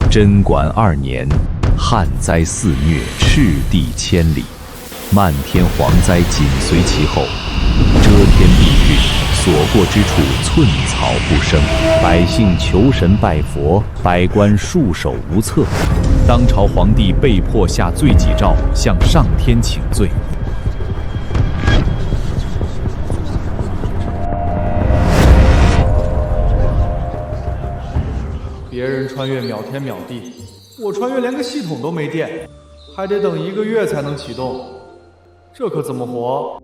贞观2年，旱灾肆虐，赤地千里，漫天蝗灾紧随其后，遮天蔽日，所过之处寸草不生，百姓求神拜佛，百官束手无策。当朝皇帝被迫下罪己诏，向上天请罪。别人穿越秒天秒地，我穿越连个系统都没电，还得等1个月才能启动，这可怎么活？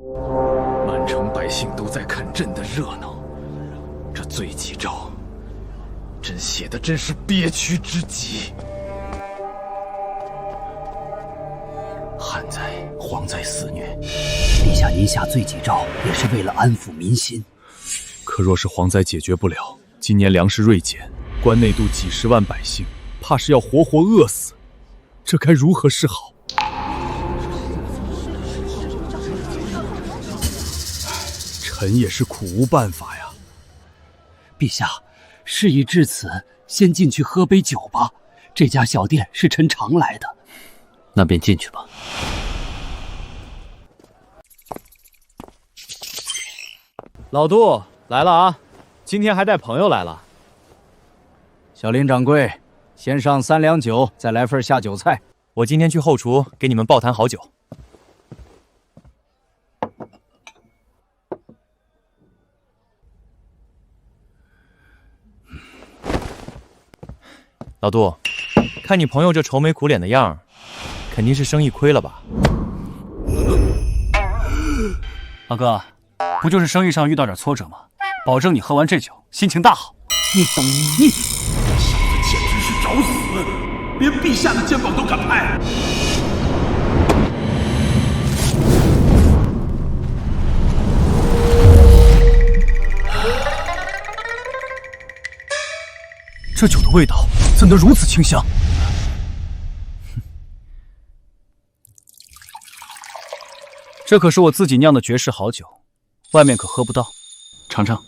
满城百姓都在看朕的热闹，这罪己诏，朕写的真是憋屈之极。旱灾、蝗灾肆虐，陛下您下罪己诏也是为了安抚民心。可若是蝗灾解决不了，今年粮食锐减，关内度几十万百姓，怕是要活活饿死，这该如何是好？臣也是苦无办法呀。陛下，事已至此，先进去喝杯酒吧。这家小店是臣常来的。那便进去吧。老杜来了啊，今天还带朋友来了。小林掌柜，先上3两酒，再来份下酒菜。我今天去后厨给你们爆坛好酒。老杜，看你朋友这愁眉苦脸的样儿，肯定是生意亏了吧？老哥，不就是生意上遇到点挫折吗？保证你喝完这酒，心情大好。你小子简直是找死，连陛下的肩膀都敢拍。这酒的味道怎能如此清香？这可是我自己酿的绝世好酒，外面可喝不到，尝尝。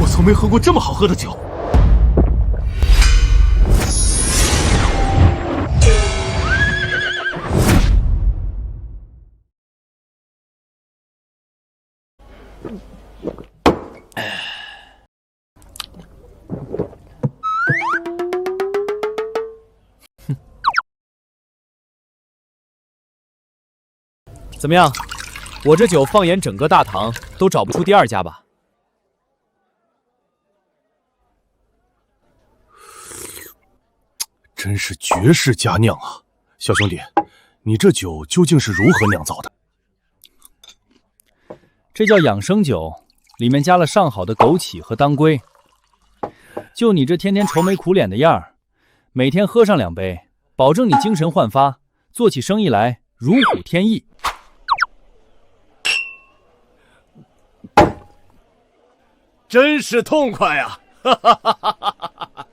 我从没喝过这么好喝的酒。怎么样？我这酒放眼整个大唐都找不出第2家吧？真是绝世佳酿啊！小兄弟，你这酒究竟是如何酿造的？这叫养生酒，里面加了上好的枸杞和当归。就你这天天愁眉苦脸的样儿，每天喝上2杯，保证你精神焕发，做起生意来如虎添翼。真是痛快呀！哈哈哈哈哈哈！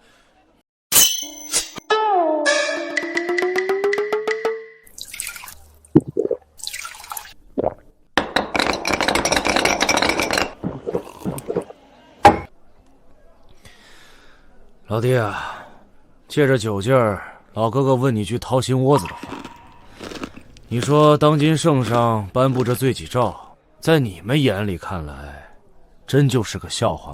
老弟啊，借着酒劲儿，老哥哥问你句掏心窝子的话。你说当今圣上颁布这罪己诏，在你们眼里看来，真就是个笑话吗？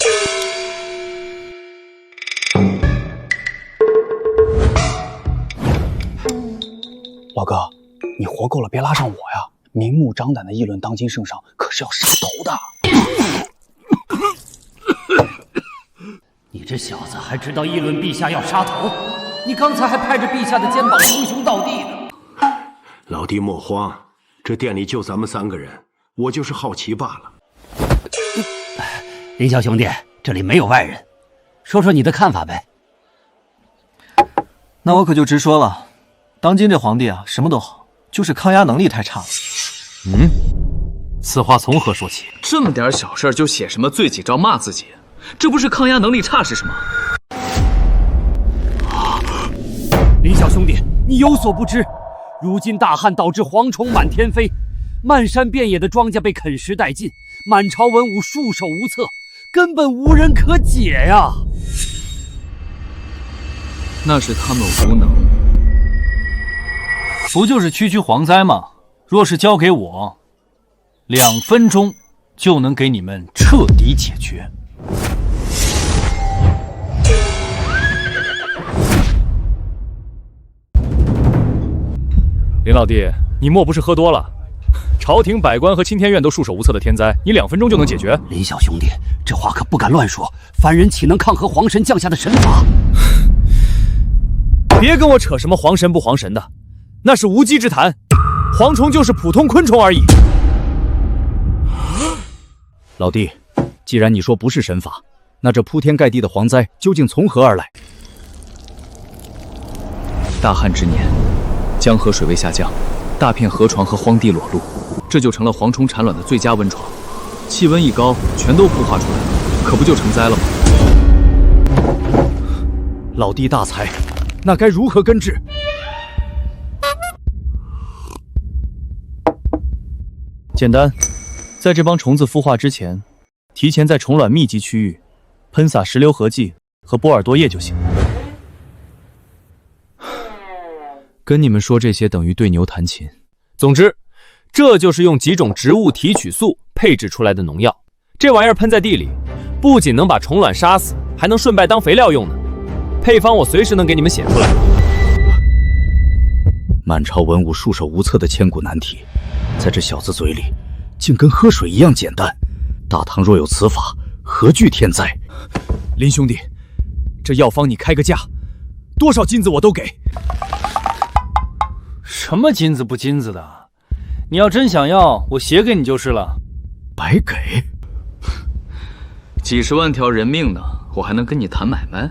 老哥，你活够了别拉上我呀！明目张胆的议论当今圣上，可是要杀头的。你这小子还知道议论陛下要杀头？你刚才还拍着陛下的肩膀称兄道弟呢。老弟莫慌，这店里就咱们3个人，我就是好奇罢了。林小兄弟，这里没有外人，说说你的看法呗。那我可就直说了，当今这皇帝啊，什么都好，就是抗压能力太差了。此话从何说起？这么点小事就写什么罪己诏骂自己，这不是抗压能力差是什么？林小兄弟，你有所不知，如今大旱导致蝗虫满天飞，漫山遍野的庄稼被啃食殆尽，满朝文武束手无策，根本无人可解呀！那是他们无能，不就是区区蝗灾吗？若是交给我，2分钟就能给你们彻底解决。林老弟，你莫不是喝多了？朝廷百官和钦天院都束手无策的天灾，你2分钟就能解决？林小兄弟，这话可不敢乱说，凡人岂能抗衡皇神降下的神法？别跟我扯什么皇神不皇神的，那是无稽之谈。蝗虫就是普通昆虫而已。老弟，既然你说不是神法，那这铺天盖地的蝗灾究竟从何而来？大旱之年，江河水位下降，大片河床和荒地裸露，这就成了蝗虫产卵的最佳温床。气温一高，全都孵化出来了，可不就成灾了吗？老弟大才，那该如何根治？简单，在这帮虫子孵化之前，提前在虫卵密集区域喷洒石榴合剂和波尔多液就行。跟你们说这些等于对牛弹琴。总之，这就是用几种植物提取素配制出来的农药。这玩意儿喷在地里，不仅能把虫卵杀死，还能顺带当肥料用呢。配方我随时能给你们写出来。满朝文武束手无策的千古难题，在这小子嘴里，竟跟喝水一样简单。大唐若有此法，何惧天灾？林兄弟，这药方你开个价，多少金子我都给。什么金子不金子的？你要真想要，我写给你就是了。白给？几十万条人命呢，我还能跟你谈买卖？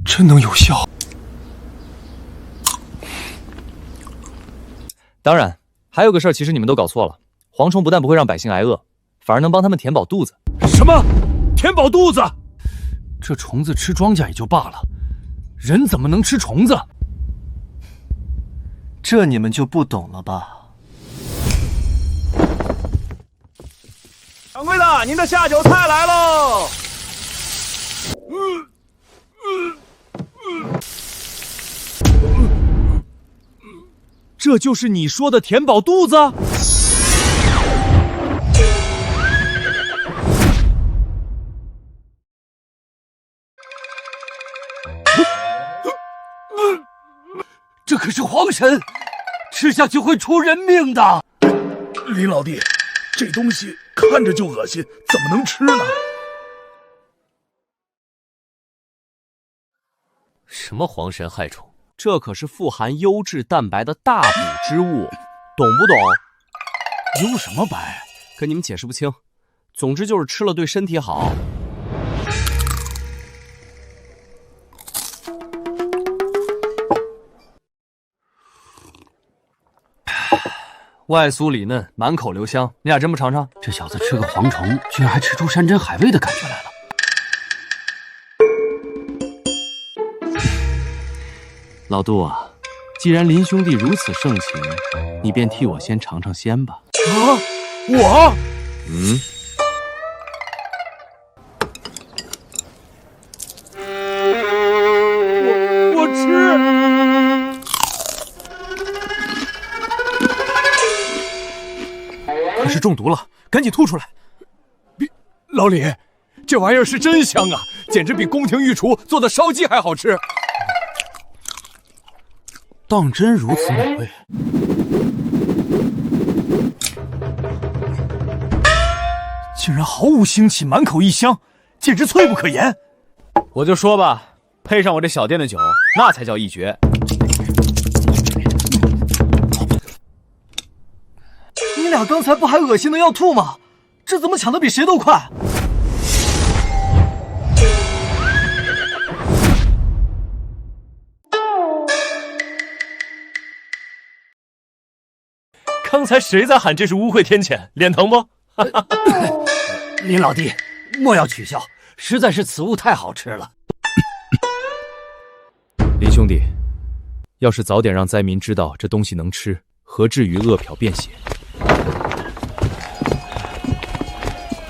真能有效？当然，还有个事儿，其实你们都搞错了。蝗虫不但不会让百姓挨饿，反而能帮他们填饱肚子。什么？填饱肚子？这虫子吃庄稼也就罢了，人怎么能吃虫子？这你们就不懂了吧？掌柜的，您的下酒菜来喽！这就是你说的填饱肚子？这可是皇神，吃下去会出人命的。林老弟，这东西看着就恶心，怎么能吃呢？什么皇神害虫？这可是富含优质蛋白的大补之物，懂不懂？优什么白？跟你们解释不清。总之就是吃了对身体好。外酥里嫩，满口留香，你俩真不尝尝？这小子吃个蝗虫，居然还吃出山珍海味的感觉来了。老杜啊，既然林兄弟如此盛情，你便替我先尝尝鲜吧。啊，我？我吃。可是中毒了，赶紧吐出来！老李，这玩意儿是真香啊，简直比宫廷御厨做的烧鸡还好吃。当真如此美味？竟然毫无腥气，满口异香，简直脆不可言。我就说吧，配上我这小店的酒，那才叫一绝。你俩刚才不还恶心的要吐吗？这怎么抢得比谁都快？刚才谁在喊这是污秽天谴？脸疼不？林老弟，莫要取笑，实在是此物太好吃了。林兄弟，要是早点让灾民知道这东西能吃，何至于饿殍便血？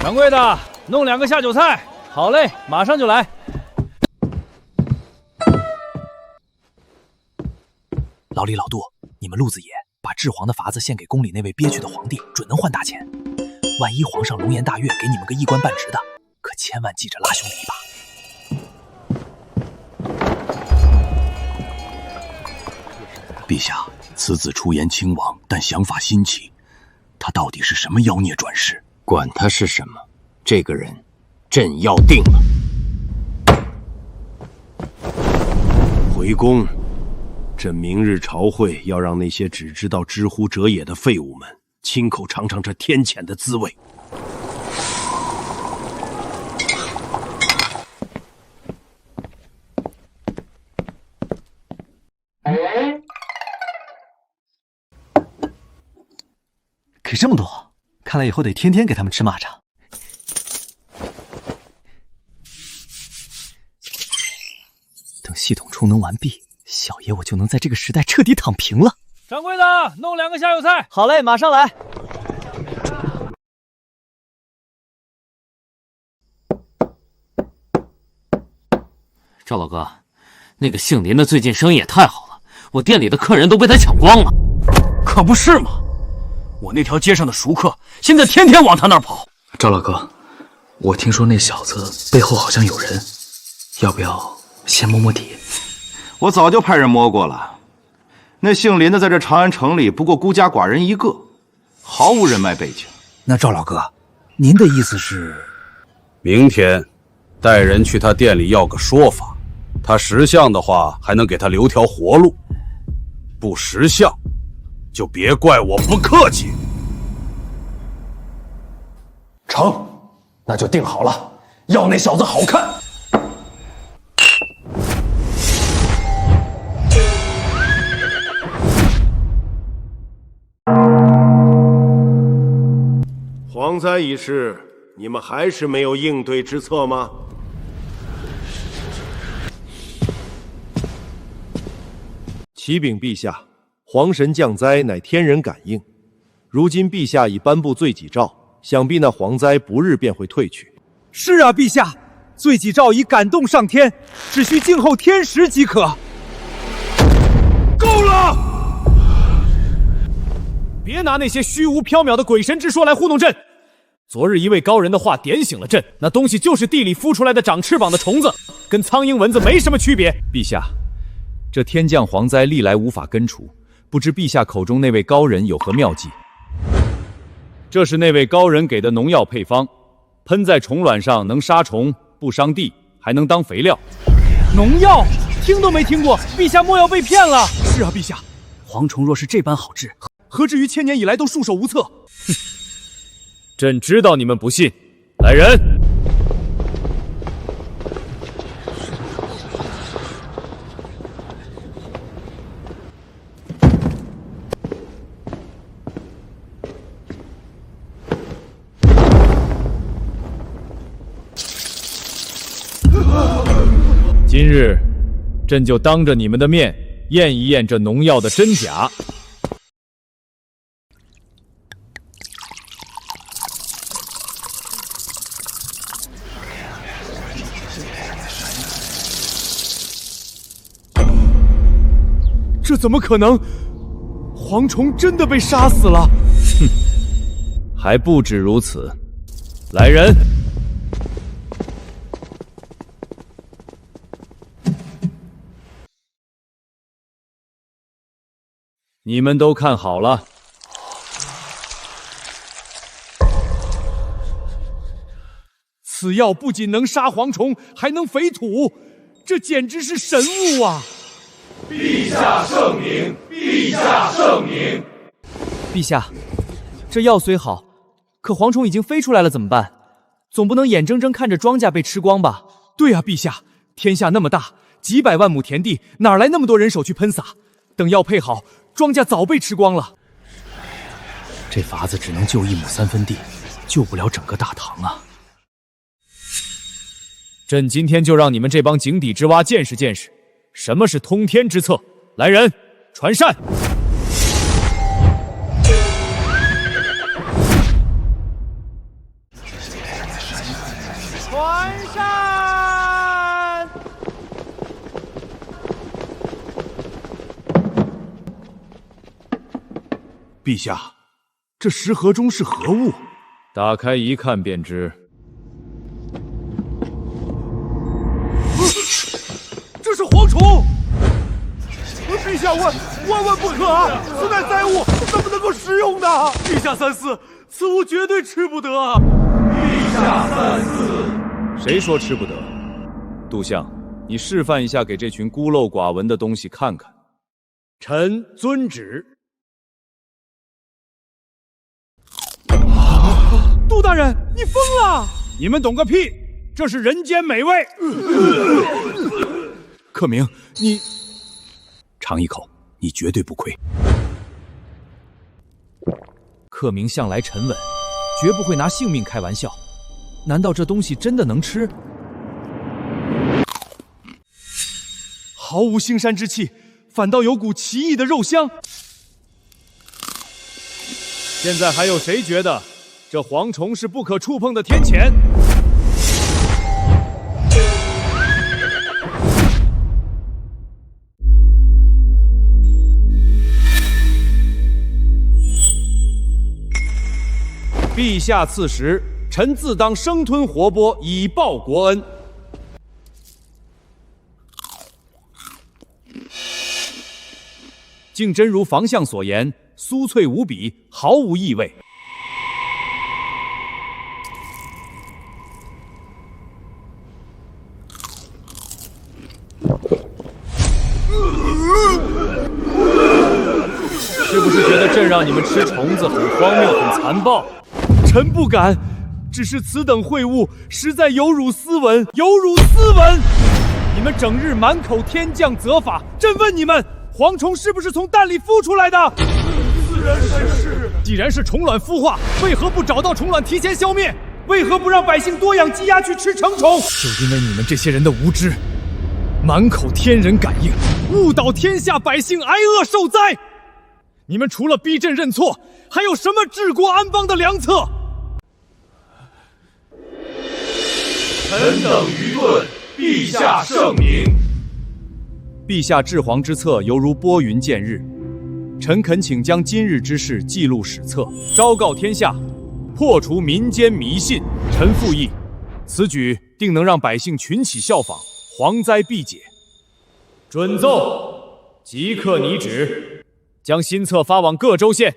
掌柜的，弄2个下酒菜。好嘞，马上就来。老李、老杜，你们路子野，把治皇的法子献给宫里那位憋屈的皇帝，准能换大钱。万一皇上龙颜大悦，给你们个一官半职的，可千万记着拉兄弟一把。陛下，此子出言轻王，但想法新奇。他到底是什么妖孽转世？管他是什么，这个人，朕要定了。回宫，朕明日朝会要让那些只知道知乎者也的废物们亲口尝尝这天谴的滋味。给这么多，看来以后得天天给他们吃蚂蚱。等系统充能完毕，小爷我就能在这个时代彻底躺平了。掌柜的，弄2个下酒菜。好嘞，马上来。赵老哥，那个姓林的最近生意也太好了，我店里的客人都被他抢光了。可不是嘛，我那条街上的熟客现在天天往他那儿跑。赵老哥，我听说那小子背后好像有人，要不要先摸摸底？我早就派人摸过了，那姓林的在这长安城里不过孤家寡人一个，毫无人脉背景。那赵老哥，您的意思是？明天带人去他店里要个说法，他识相的话，还能给他留条活路；不识相，就别怪我不客气。成，那就定好了，要那小子好看。蝗灾一事，你们还是没有应对之策吗？启禀陛下，皇神降灾乃天人感应，如今陛下已颁布罪己诏，想必那蝗灾不日便会退去。是啊，陛下，罪己诏已感动上天，只需静候天时即可。够了！别拿那些虚无缥缈的鬼神之说来糊弄朕。昨日一位高人的话点醒了朕，那东西就是地里孵出来的长翅膀的虫子，跟苍蝇蚊子没什么区别。陛下，这天降蝗灾历来无法根除，不知陛下口中那位高人有何妙计？这是那位高人给的农药配方，喷在虫卵上能杀虫，不伤地，还能当肥料。农药？听都没听过，陛下莫要被骗了。是啊，陛下，蝗虫若是这般好治，何至于千年以来都束手无策？哼，朕知道你们不信。来人！今日，朕就当着你们的面验一验这农药的真假。这怎么可能？蝗虫真的被杀死了？哼，还不止如此。来人！你们都看好了，此药不仅能杀蝗虫，还能肥土，这简直是神物啊！陛下圣明，陛下圣明。陛下，这药虽好，可蝗虫已经飞出来了，怎么办？总不能眼睁睁看着庄稼被吃光吧？对啊，陛下，天下那么大，几百万亩田地，哪来那么多人手去喷洒？等药配好，庄稼早被吃光了。这法子只能救1亩3分地，救不了整个大唐啊！朕今天就让你们这帮井底之蛙见识见识，什么是通天之策。来人，传膳！传膳！陛下，这食盒中是何物？打开一看便知。这是蝗虫！陛下万万不可啊！此乃灾物，怎么能够食用呢？陛下三思，此物绝对吃不得啊！陛下三思。谁说吃不得？杜相，你示范一下给这群孤陋寡闻的东西看看。臣遵旨。杜大人，你疯了！你们懂个屁！这是人间美味。克明，你尝一口，你绝对不亏。克明向来沉稳，绝不会拿性命开玩笑。难道这东西真的能吃？毫无腥膻之气，反倒有股奇异的肉香。现在还有谁觉得这蝗虫是不可触碰的天谴？陛下赐食，臣自当生吞活剥，以报国恩。竟真如房相所言，酥脆无比，毫无异味。是不是觉得朕让你们吃虫子很荒谬、很残暴？臣不敢，只是此等秽物实在有辱斯文，有辱斯文！你们整日满口天降责法，朕问你们，蝗虫是不是从蛋里孵出来的？自然是。既然是虫卵孵化，为何不找到虫卵提前消灭？为何不让百姓多养鸡鸭去吃成虫？就因为你们这些人的无知，满口天人感应，误导天下百姓挨饿受灾。你们除了逼朕认错，还有什么治国安邦的良策？臣等愚钝，陛下圣明。陛下治蝗之策犹如拨云见日，臣恳请将今日之事记录史册，昭告天下，破除民间迷信。臣附议，此举定能让百姓群起效仿，蝗灾必解。准奏，即刻拟旨，将新册发往各州县。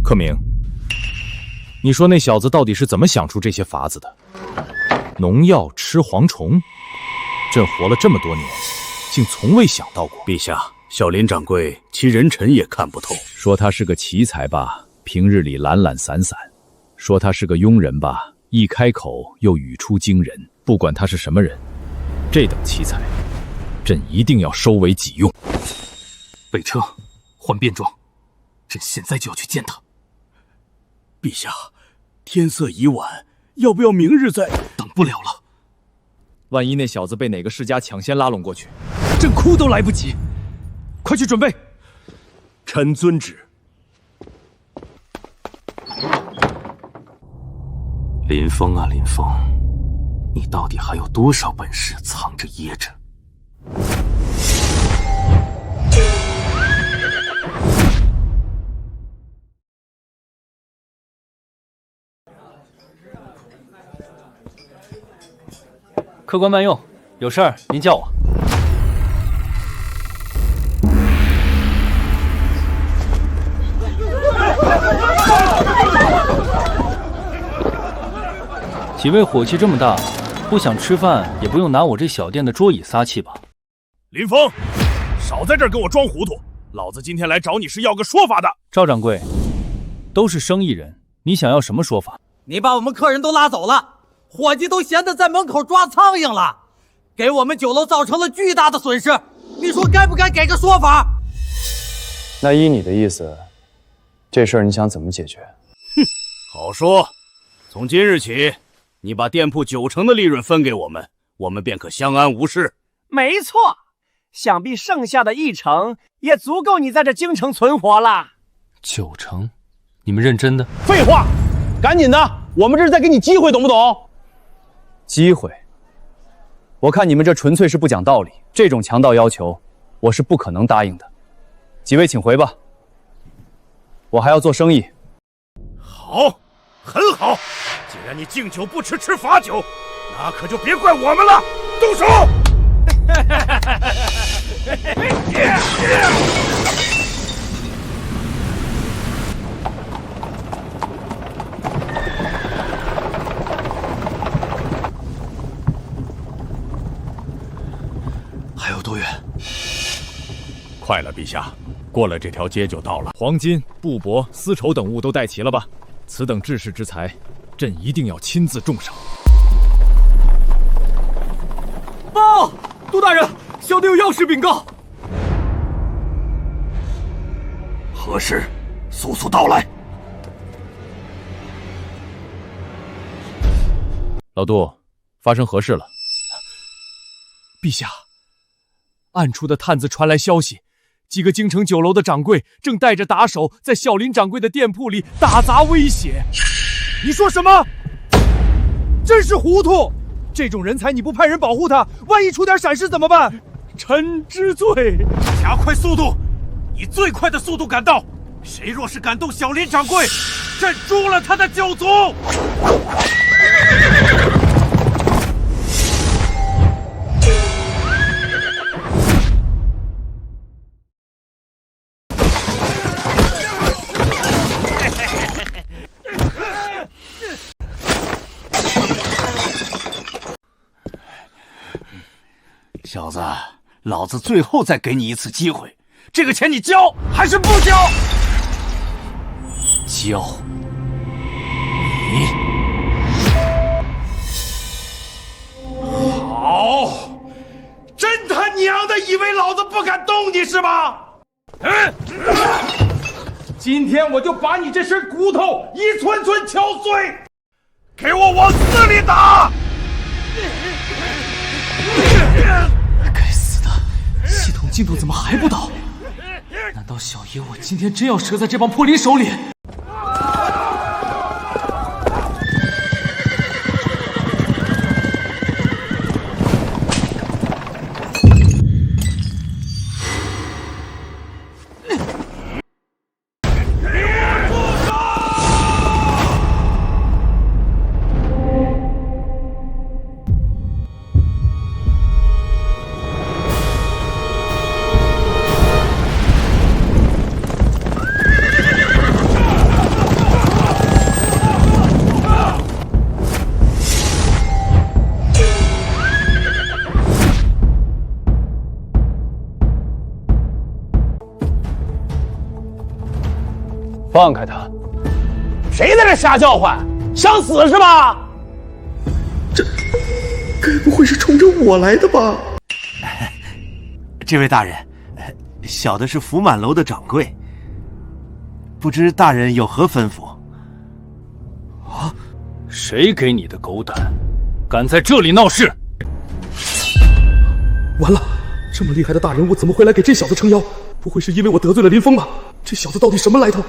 克明，你说那小子到底是怎么想出这些法子的？农药吃蝗虫，朕活了这么多年，竟从未想到过。陛下，小林掌柜其人臣也看不透。说他是个奇才吧，平日里懒懒散散；说他是个庸人吧，一开口又语出惊人。不管他是什么人，这等奇才，朕一定要收为己用。备车，换便装，朕现在就要去见他。陛下，天色已晚，要不要明日再？等不了了。万一那小子被哪个世家抢先拉拢过去，朕哭都来不及。快去准备。臣遵旨。林峰啊，林峰，你到底还有多少本事藏着掖着？客官慢用，有事儿您叫我。几位火气这么大，不想吃饭也不用拿我这小店的桌椅撒气吧？林峰，少在这儿给我装糊涂！老子今天来找你是要个说法的。赵掌柜，都是生意人，你想要什么说法？你把我们客人都拉走了。伙计都闲得在门口抓苍蝇了，给我们酒楼造成了巨大的损失，你说该不该给个说法？那依你的意思，这事儿你想怎么解决？哼，好说。从今日起，你把店铺90%的利润分给我们，我们便可相安无事。没错，想必剩下的1成也足够你在这京城存活了。90%？你们认真的？废话，赶紧的，我们这是在给你机会，懂不懂？机会？我看你们这纯粹是不讲道理，这种强盗要求，我是不可能答应的。几位请回吧，我还要做生意。好，很好。既然你敬酒不吃吃罚酒，那可就别怪我们了。动手！还有多远？快了，陛下，过了这条街就到了。黄金、布帛、丝绸等物都带齐了吧？此等治世之财，朕一定要亲自重赏。报，杜大人，小弟有要事禀告。何事？速速道来。老杜，发生何事了？陛下，暗处的探子传来消息，几个京城酒楼的掌柜正带着打手在小林掌柜的店铺里打砸威胁。你说什么？真是糊涂！这种人才你不派人保护他，万一出点闪失怎么办？臣知罪。加快速度，以最快的速度赶到。谁若是敢动小林掌柜，朕诛了他的九族！小子，老子最后再给你一次机会，这个钱你交还是不交？交。你好，真他娘的以为老子不敢动你是吧？今天我就把你这身骨头一寸寸敲碎，给我往死里打！该死的，系统镜头怎么还不倒？难道小爷我今天真要折在这帮破林手里？放开他！谁在这瞎叫唤？想死是吧？这该不会是冲着我来的吧？这位大人，小的是福满楼的掌柜，不知大人有何吩咐？啊！谁给你的狗胆，敢在这里闹事？完了，这么厉害的大人物怎么会来给这小子撑腰？不会是因为我得罪了林峰吧？这小子到底什么来头？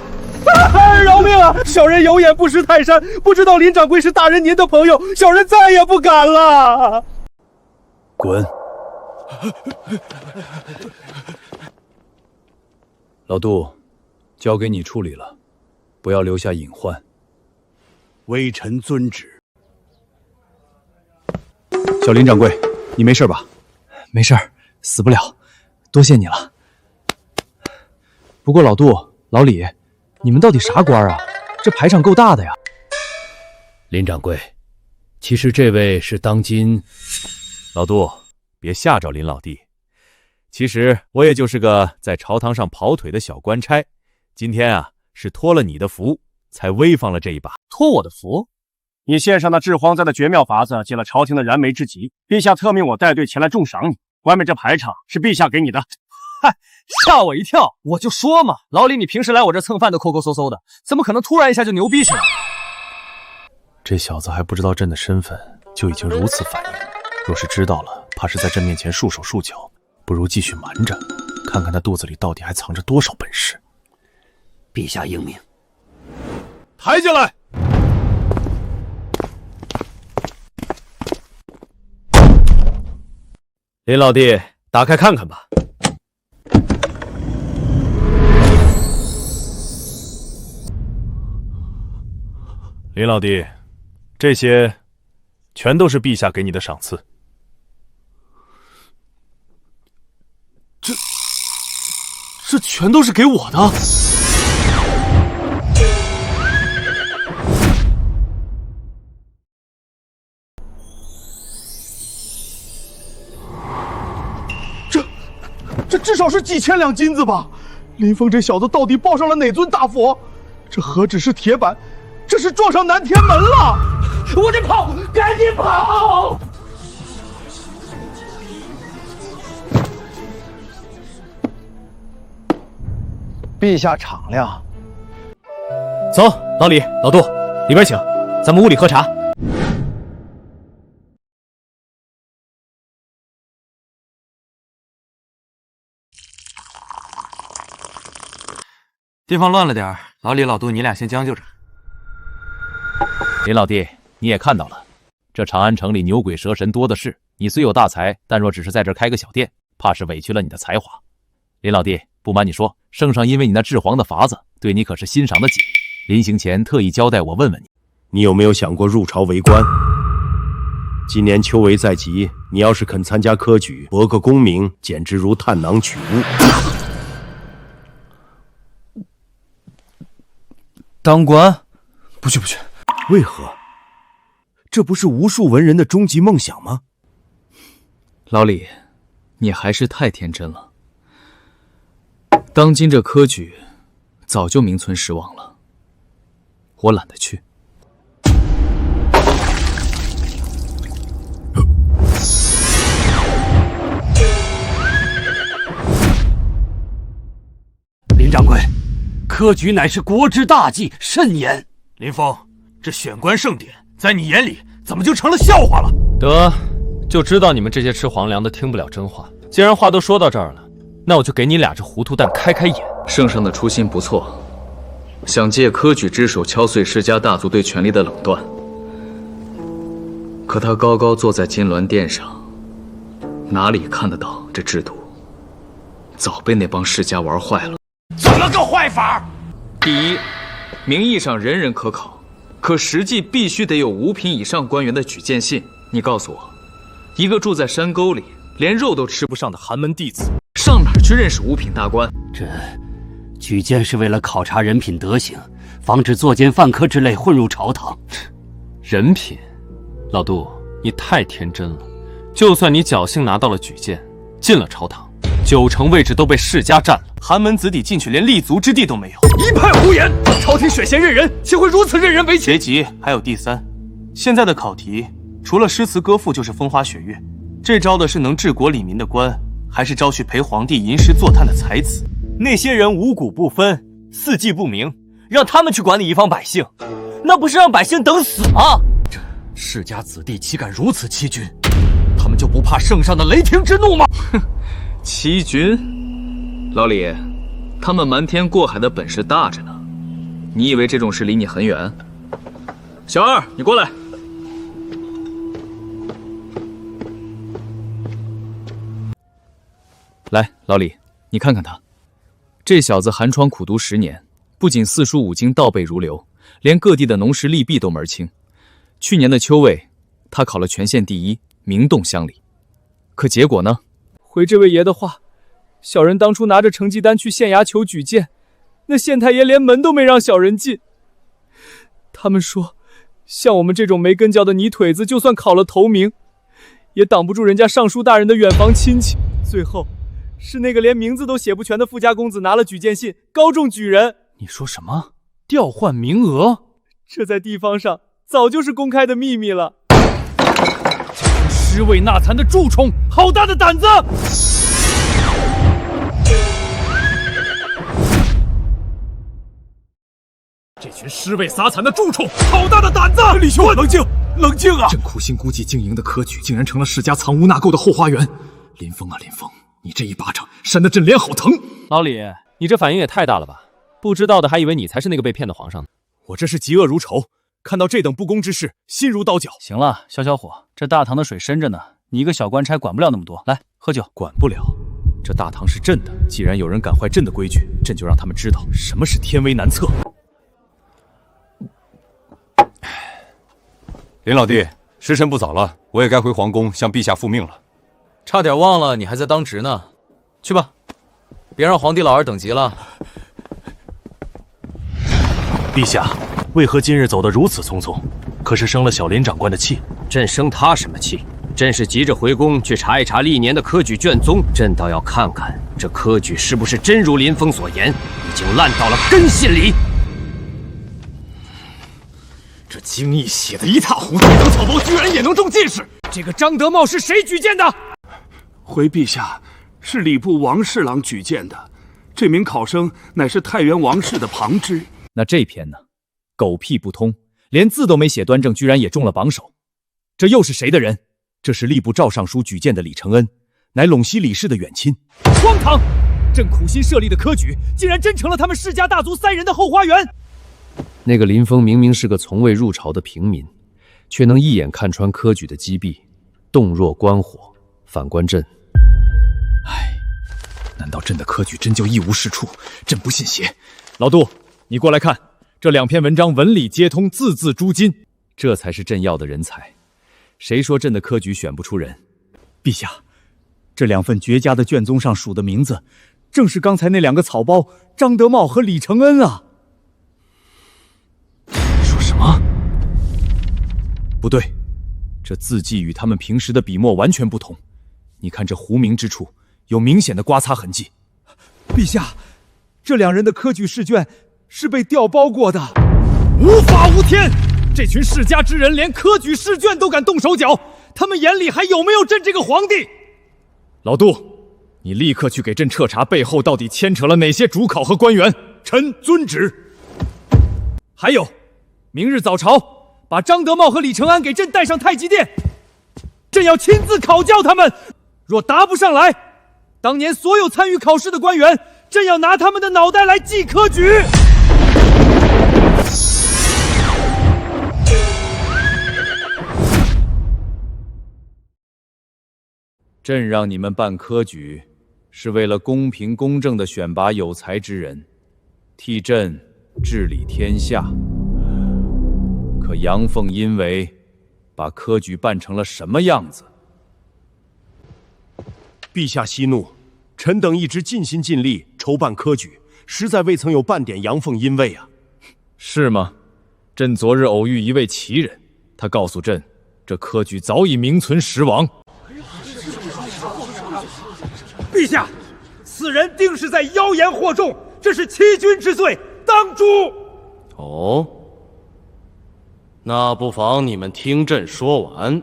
饶命啊！小人有眼不识泰山，不知道林掌柜是大人您的朋友，小人再也不敢了。滚！老杜，交给你处理了，不要留下隐患。微臣遵旨。小林掌柜，你没事吧？没事，死不了，多谢你了。不过老杜、老李，你们到底啥官啊？这排场够大的呀！林掌柜，其实这位是当今……老杜，别吓着林老弟。其实我也就是个在朝堂上跑腿的小官差，今天啊是托了你的福，才威放了这一把。托我的福？你献上那治荒灾的绝妙法子，解了朝廷的燃眉之急，陛下特命我带队前来重赏你。外面这排场是陛下给你的。嗨，吓我一跳！我就说嘛，老李，你平时来我这蹭饭都抠抠搜搜的，怎么可能突然一下就牛逼起来？这小子还不知道朕的身份，就已经如此反应。若是知道了，怕是在朕面前束手束脚，不如继续瞒着，看看他肚子里到底还藏着多少本事。陛下英明。抬进来！林老弟，打开看看吧。林老弟，这些全都是陛下给你的赏赐。这全都是给我的。这至少是几千两金子吧？林峰这小子到底抱上了哪尊大佛？这何止是铁板，这是撞上南天门了！我得跑，赶紧跑！陛下敞亮。走，老李、老杜，里边请，咱们屋里喝茶。地方乱了点，老李、老杜，你俩先将就着。林老弟，你也看到了，这长安城里牛鬼蛇神多的是。你虽有大才，但若只是在这开个小店，怕是委屈了你的才华。林老弟，不瞒你说，圣上因为你那治皇的法子，对你可是欣赏的紧。临行前特意交代我问问你，你有没有想过入朝为官？今年秋闱在即，你要是肯参加科举，博个功名，简直如探囊取物。当官？不去不去。为何？这不是无数文人的终极梦想吗？老李，你还是太天真了。当今这科举早就名存实亡了，我懒得去。林掌柜，科举乃是国之大计，慎言。林峰，这选官盛典在你眼里怎么就成了笑话了？得，就知道你们这些吃皇粮的听不了真话。既然话都说到这儿了，那我就给你俩这糊涂蛋开开眼。圣上的初心不错，想借科举之手敲碎世家大族对权力的垄断。可他高高坐在金銮殿上，哪里看得到这制度？早被那帮世家玩坏了。怎么个坏法？第一，名义上人人可考，可实际必须得有5品以上官员的举荐信。你告诉我，一个住在山沟里连肉都吃不上的寒门弟子，上哪儿去认识5品大官？这举荐是为了考察人品德行，防止作奸犯科之类混入朝堂。人品？老杜，你太天真了。就算你侥幸拿到了举荐，进了朝堂，90%位置都被世家占了，寒门子弟进去连立足之地都没有。一派胡言！朝廷选贤任人，岂会如此任人唯亲？别急，还有第3。现在的考题除了诗词歌赋就是风花雪月，这招的是能治国理民的官，还是招去陪皇帝吟诗作叹的才子？那些人五谷不分，四季不明，让他们去管理一方百姓，那不是让百姓等死吗？这世家子弟岂敢如此欺君？他们就不怕圣上的雷霆之怒吗？哼，欺君？老李，他们瞒天过海的本事大着呢，你以为这种事离你很远？小二，你过来。来，老李，你看看他，这小子寒窗苦读10年，不仅4书5经倒背如流，连各地的农时利弊都门清。去年的秋闱，他考了全县第1，名动乡里。可结果呢？回这位爷的话，小人当初拿着成绩单去县衙求举荐，那县太爷连门都没让小人进。他们说，像我们这种没根脚的泥腿子，就算考了头名，也挡不住人家尚书大人的远房亲戚。最后是那个连名字都写不全的富家公子拿了举荐信，高中举人。你说什么？调换名额？这在地方上早就是公开的秘密了。尸位纳残的蛀虫，好大的胆子！群尸位撒惨的蛀虫，好大的胆子！李兄，冷静，冷静啊！朕苦心孤寂经营的科举，竟然成了世家藏污纳垢的后花园。林峰啊，林峰，你这一巴掌扇得朕脸好疼！老李，你这反应也太大了吧？不知道的还以为你才是那个被骗的皇上呢。我这是嫉恶如仇，看到这等不公之事，心如刀绞。行了，消消火，这大唐的水深着呢，你一个小官差管不了那么多。来，喝酒。管不了，这大唐是朕的，既然有人敢坏朕的规矩，朕就让他们知道什么是天威难测。林老弟，时辰不早了，我也该回皇宫向陛下复命了。差点忘了你还在当值呢，去吧，别让皇帝老儿等急了。陛下，为何今日走得如此匆匆？可是生了小林长官的气？朕生他什么气？朕是急着回宫去查一查历年的科举卷宗，朕倒要看看这科举是不是真如林峰所言，已经烂到了根系里。这经义写得一塌糊涂，这等草包居然也能中进士！这个张德茂是谁举荐的？回陛下，是礼部王侍郎举荐的。这名考生乃是太原王氏的旁支。那这篇呢？狗屁不通，连字都没写端正，居然也中了榜首。这又是谁的人？这是吏部赵尚书举荐的李承恩，乃陇西李氏的远亲。荒唐！朕苦心设立的科举，竟然真成了他们世家大族3人的后花园。那个林峰明明是个从未入朝的平民，却能一眼看穿科举的机弊，洞若观火。反观朕，难道朕的科举真就一无是处？朕不信邪。老杜，你过来看，这2篇文章文理皆通，字字珠金，这才是朕要的人才。谁说朕的科举选不出人？陛下，这2份绝佳的卷宗上署的名字，正是刚才那2个草包张德茂和李承恩啊！说什么？不对，这字迹与他们平时的笔墨完全不同。你看这糊名之处，有明显的刮擦痕迹。陛下，这2人的科举试卷是被调包过的。无法无天！这群世家之人连科举试卷都敢动手脚，他们眼里还有没有朕这个皇帝？老杜，你立刻去给朕彻查背后到底牵扯了哪些主考和官员。臣遵旨。还有，明日早朝把张德茂和李承安给朕带上太极殿，朕要亲自考教他们。若答不上来，当年所有参与考试的官员，朕要拿他们的脑袋来祭科举。朕让你们办科举，是为了公平公正地选拔有才之人，替朕治理天下。可杨凤因为把科举办成了什么样子？陛下息怒，臣等一直尽心尽力筹办科举，实在未曾有半点阳奉阴违啊。是吗？朕昨日偶遇一位奇人，他告诉朕，这科举早已名存实亡。陛下，此人定是在妖言惑众，这是欺君之罪，当诛。哦，那不妨你们听朕说完。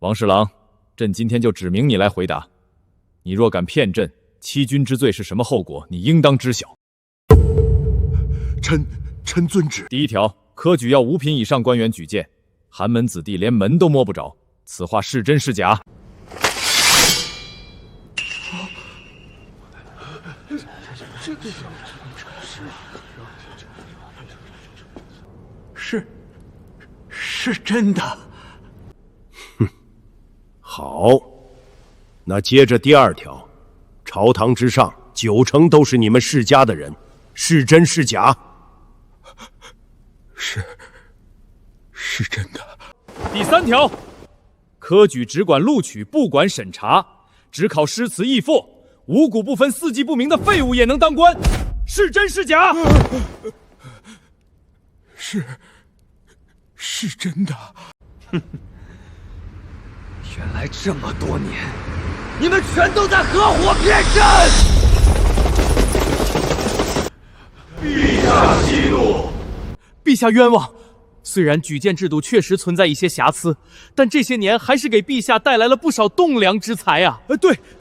王侍郎，朕今天就指明你来回答。你若敢骗朕，欺君之罪是什么后果，你应当知晓。臣遵旨。第1条，科举要5品以上官员举荐，寒门子弟连门都摸不着，此话是真是假？是真的。好，那接着第2条，朝堂之上9成都是你们世家的人，是真是假？是真的。第3条，科举只管录取，不管审查，只考诗词义赋，五谷不分、四季不明的废物也能当官，是真是假？是真的。原来这么多年，你们全都在合伙骗朕！陛下息怒，陛下冤枉。虽然举荐制度确实存在一些瑕疵，但这些年还是给陛下带来了不少栋梁之才啊！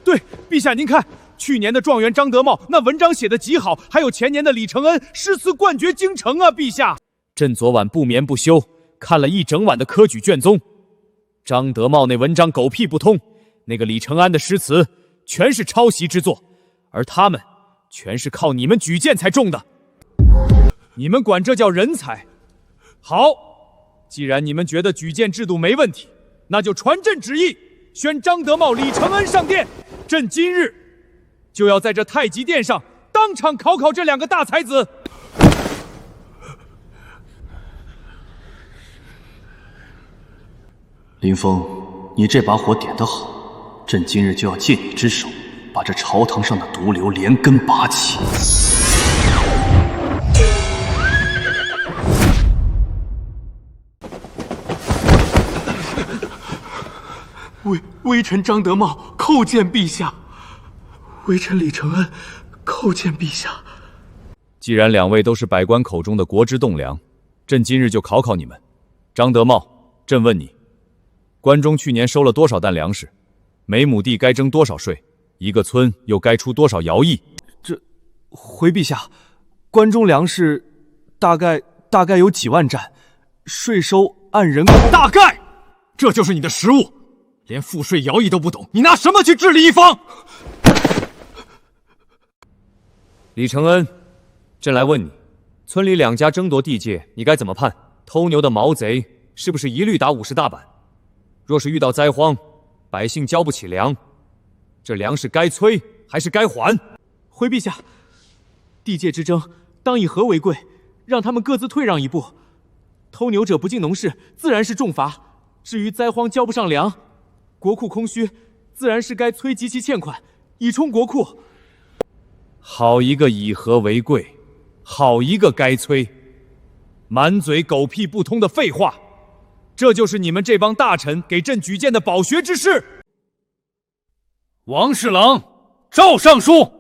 对，陛下您看，去年的状元张德茂那文章写得极好，还有前年的李承恩诗词冠绝京城啊，陛下！朕昨晚不眠不休看了一整晚的科举卷宗，张德茂那文章狗屁不通，那个李承安的诗词全是抄袭之作，而他们全是靠你们举荐才中的。你们管这叫人才？好，既然你们觉得举荐制度没问题，那就传朕旨意，宣张德茂、李承恩上殿。朕今日就要在这太极殿上当场考考这两个大才子。林峰，你这把火点得好，朕今日就要借你之手，把这朝堂上的毒瘤连根拔起。微臣张德茂叩见陛下，微臣李承恩叩见陛下。既然两位都是百官口中的国之栋梁，朕今日就考考你们。张德茂，朕问你，关中去年收了多少担粮食？每亩地该征多少税？一个村又该出多少徭役？回陛下，关中粮食大概有几万担，税收按人口。大概，这就是你的实务。连赋税徭役都不懂，你拿什么去治理一方？李承恩，朕来问你，村里两家争夺地界，你该怎么判？偷牛的毛贼是不是一律打50大板？若是遇到灾荒，百姓交不起粮，这粮食该催还是该还？回陛下，地界之争当以和为贵，让他们各自退让一步。偷牛者不尽农事，自然是重罚。至于灾荒交不上粮，国库空虚，自然是该催及其欠款，以充国库。好一个以和为贵，好一个该催，满嘴狗屁不通的废话，这就是你们这帮大臣给朕举荐的饱学之士。王侍郎，赵尚书。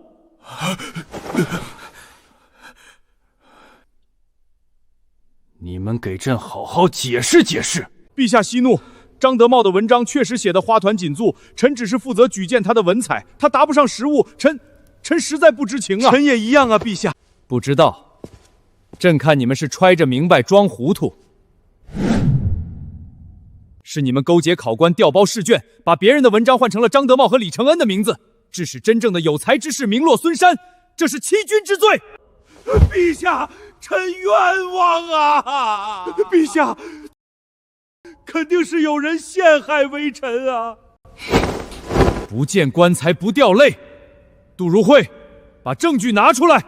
你们给朕好好解释解释。陛下息怒，张德茂的文章确实写得花团锦簇，臣只是负责举荐他的文采，他答不上实务，臣实在不知情啊。臣也一样啊，陛下。不知道，朕看你们是揣着明白装糊涂。是你们勾结考官调包试卷，把别人的文章换成了张德茂和李承恩的名字，致使真正的有才之士名落孙山，这是欺君之罪。陛下，臣冤枉啊！陛下，肯定是有人陷害微臣啊！不见棺材不掉泪。杜如晦，把证据拿出来。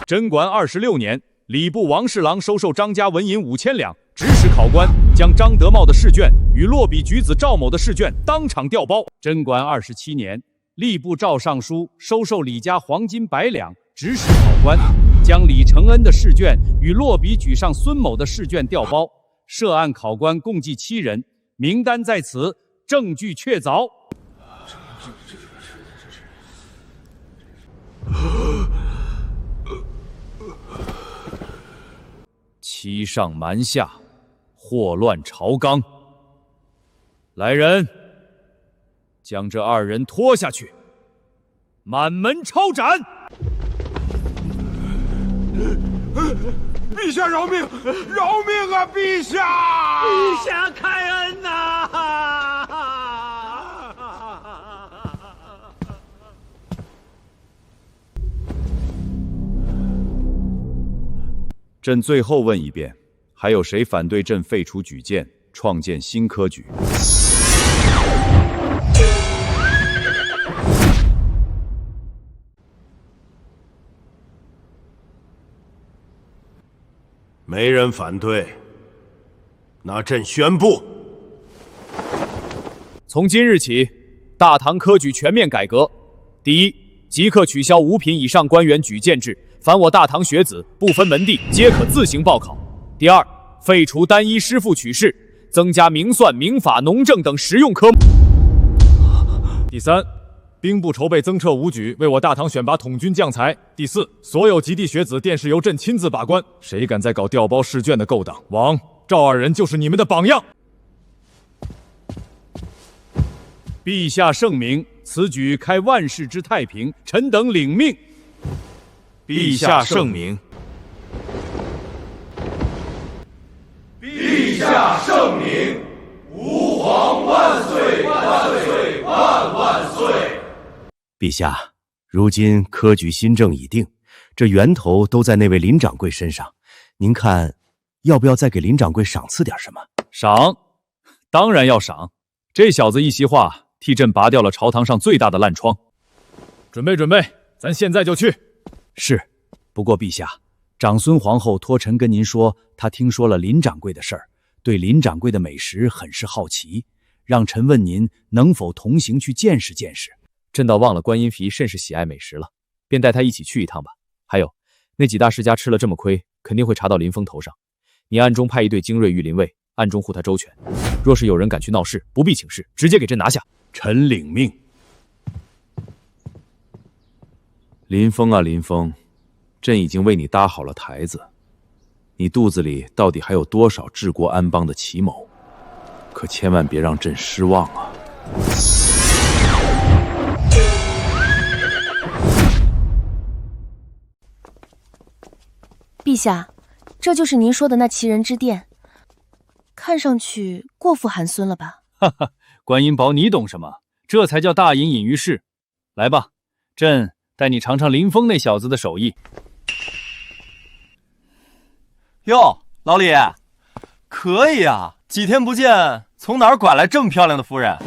贞观26年，礼部王侍郎收受张家纹银5000两，指使考官将张德茂的试卷与落笔举子赵某的试卷当场调包。贞观27年，吏部赵尚书收受李家黄金100两，指使考官将李承恩的试卷与落笔举上孙某的试卷调包。涉案考官共计7人，名单在此，证据确凿。欺上瞒下，祸乱朝纲。来人，将这2人拖下去，满门抄斩。陛下饶命！饶命啊！陛下！陛下开恩呐！朕最后问一遍，还有谁反对朕废除举荐，创建新科举？没人反对，那朕宣布，从今日起，大唐科举全面改革。第一，即刻取消5品以上官员举荐制，凡我大唐学子不分门第，皆可自行报考。第二，废除单一师傅取士，增加明算、民法、农政等实用科目。第三，兵部筹备增撤武举，为我大唐选拔统军将才。第四，所有及第学子殿试由朕亲自把关，谁敢再搞调包试卷的勾当，王、赵2人就是你们的榜样。陛下圣明，此举开万世之太平，臣等领命。陛下圣明。陛下圣明，吾皇万岁万岁万万岁！陛下，如今科举新政已定，这源头都在那位林掌柜身上。您看，要不要再给林掌柜赏赐点什么？赏，当然要赏。这小子一席话，替朕拔掉了朝堂上最大的烂疮。准备准备，咱现在就去。是，不过陛下，长孙皇后托臣跟您说，她听说了林掌柜的事儿，对林掌柜的美食很是好奇，让臣问您能否同行去见识见识。朕倒忘了观音妃甚是喜爱美食了，便带她一起去一趟吧。还有，那几大世家吃了这么亏，肯定会查到林峰头上。你暗中派一队精锐御林卫，暗中护他周全。若是有人敢去闹事，不必请示，直接给朕拿下。臣领命。林峰啊林峰，朕已经为你搭好了台子，你肚子里到底还有多少治国安邦的奇谋？可千万别让朕失望啊！陛下，这就是您说的那奇人之殿，看上去过富寒酸了吧？哈哈，观音宝，你懂什么？这才叫大隐隐于市。来吧，朕带你尝尝林峰那小子的手艺。哟，老李，可以啊！几天不见，从哪儿拐来这么漂亮的夫人？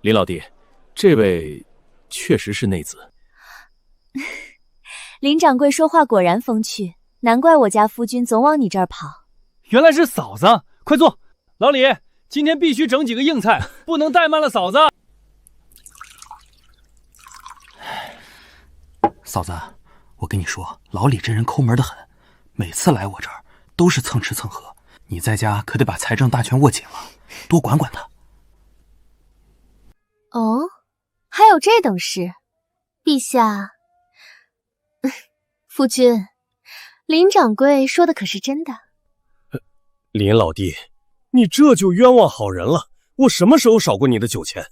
林老弟，这位确实是内子。林掌柜说话果然风趣，难怪我家夫君总往你这儿跑。原来是嫂子，快坐。老李，今天必须整几个硬菜，不能怠慢了嫂子。嫂子，我跟你说，老李这人抠门的很，每次来我这儿都是蹭吃蹭喝。你在家可得把财政大权握紧了，多管管他。哦，还有这等事，陛下。夫君，林掌柜说的可是真的？林老弟，你这就冤枉好人了。我什么时候少过你的酒钱？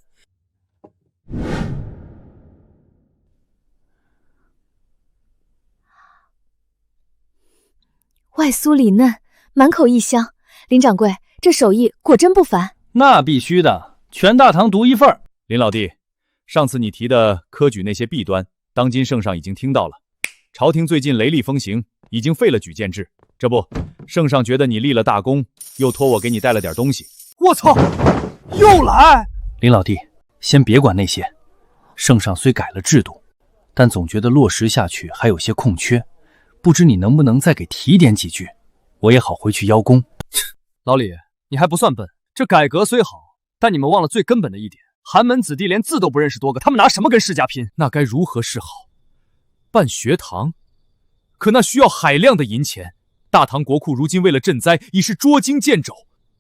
外酥里嫩，满口异香。林掌柜，这手艺果真不凡。那必须的，全大唐独一份。林老弟，上次你提的科举那些弊端，当今圣上已经听到了。朝廷最近雷厉风行，已经废了举荐制。这不，圣上觉得你立了大功，又托我给你带了点东西。我操，又来！林老弟，先别管那些。圣上虽改了制度，但总觉得落实下去还有些空缺，不知你能不能再给提点几句，我也好回去邀功。老李，你还不算笨，这改革虽好，但你们忘了最根本的一点：寒门子弟连字都不认识多个，他们拿什么跟世家拼？那该如何是好？办学堂，可那需要海量的银钱。大唐国库如今为了赈灾，已是捉襟见肘，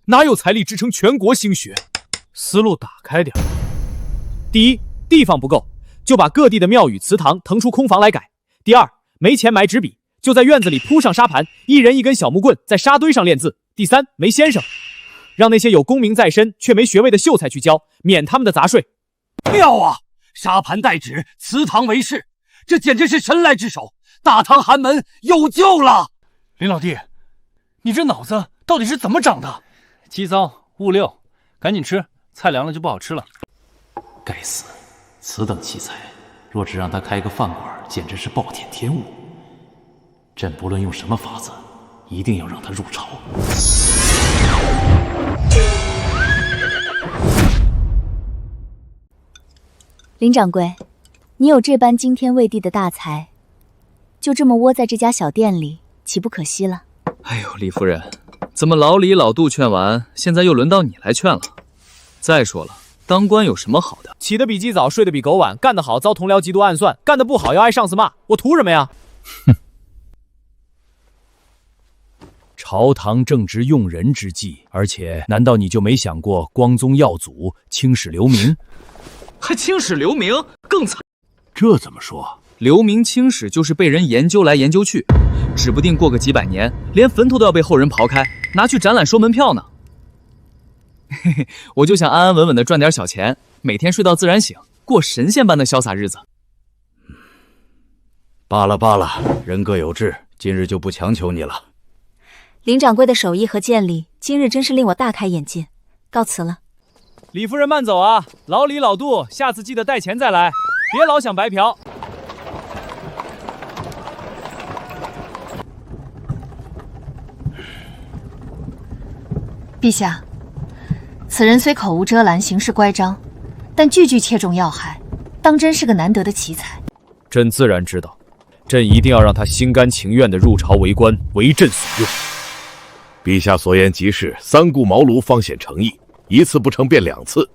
哪有财力支撑全国兴学？思路打开点。第一，地方不够，就把各地的庙宇祠堂腾出空房来改。第二，没钱买纸笔，就在院子里铺上沙盘，一人一根小木棍，在沙堆上练字。第三，没先生，让那些有功名在身却没学位的秀才去教，免他们的杂税。妙啊！沙盘代纸，祠堂为室，这简直是神来之手，大唐寒门有救了！林老弟，你这脑子到底是怎么长的？鸡糟物六，赶紧吃，菜凉了就不好吃了。该死，此等奇才，若只让他开个饭馆，简直是暴殄天物。朕不论用什么法子，一定要让他入朝。林掌柜，你有这般惊天畏地的大才，就这么窝在这家小店里，岂不可惜了？哎呦，李夫人，怎么老李老杜劝完，现在又轮到你来劝了？再说了，当官有什么好的？起得比鸡早，睡得比狗晚，干得好遭同僚嫉妒暗算，干得不好要挨上司骂，我图什么呀？哼！朝堂正值用人之际，而且难道你就没想过光宗耀祖，青史留名？还青史留名，更惨。这怎么说？留名青史就是被人研究来研究去，指不定过个几百年，连坟头都要被后人刨开，拿去展览收门票呢。嘿嘿，我就想安安稳稳的赚点小钱，每天睡到自然醒，过神仙般的潇洒日子。罢了罢了，人各有志，今日就不强求你了。林掌柜的手艺和见力，今日真是令我大开眼界，告辞了。李夫人慢走啊，老李老杜，下次记得带钱再来，别老想白嫖。陛下，此人虽口无遮拦，行事乖张，但句句切中要害，当真是个难得的奇才。朕自然知道，朕一定要让他心甘情愿地入朝为官，为朕所用。陛下所言极是，三顾茅庐方显诚意，一次不成便两次。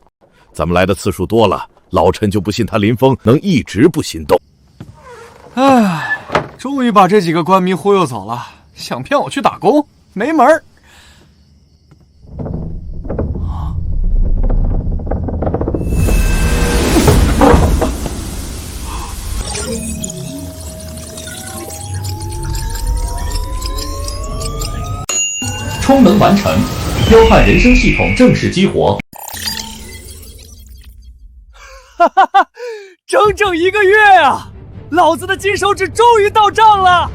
咱们来的次数多了，老臣就不信他林峰能一直不心动。唉，终于把这几个官迷忽悠走了，想骗我去打工，没门儿。充能完成，彪悍人生系统正式激活。哈哈哈，整整1个月啊！老子的金手指终于到账了。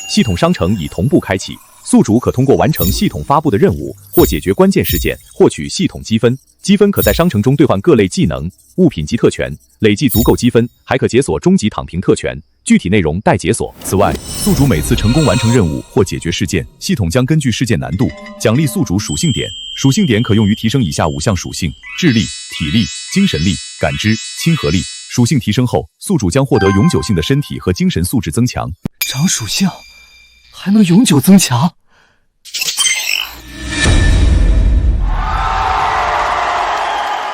系统商城已同步开启，宿主可通过完成系统发布的任务或解决关键事件，获取系统积分。积分可在商城中兑换各类技能、物品及特权，累计足够积分，还可解锁终极躺平特权。具体内容待解锁。此外，宿主每次成功完成任务或解决事件，系统将根据事件难度奖励宿主属性点。属性点可用于提升以下5项属性：智力、体力、精神力、感知、亲和力。属性提升后，宿主将获得永久性的身体和精神素质增强。长属性还能永久增强。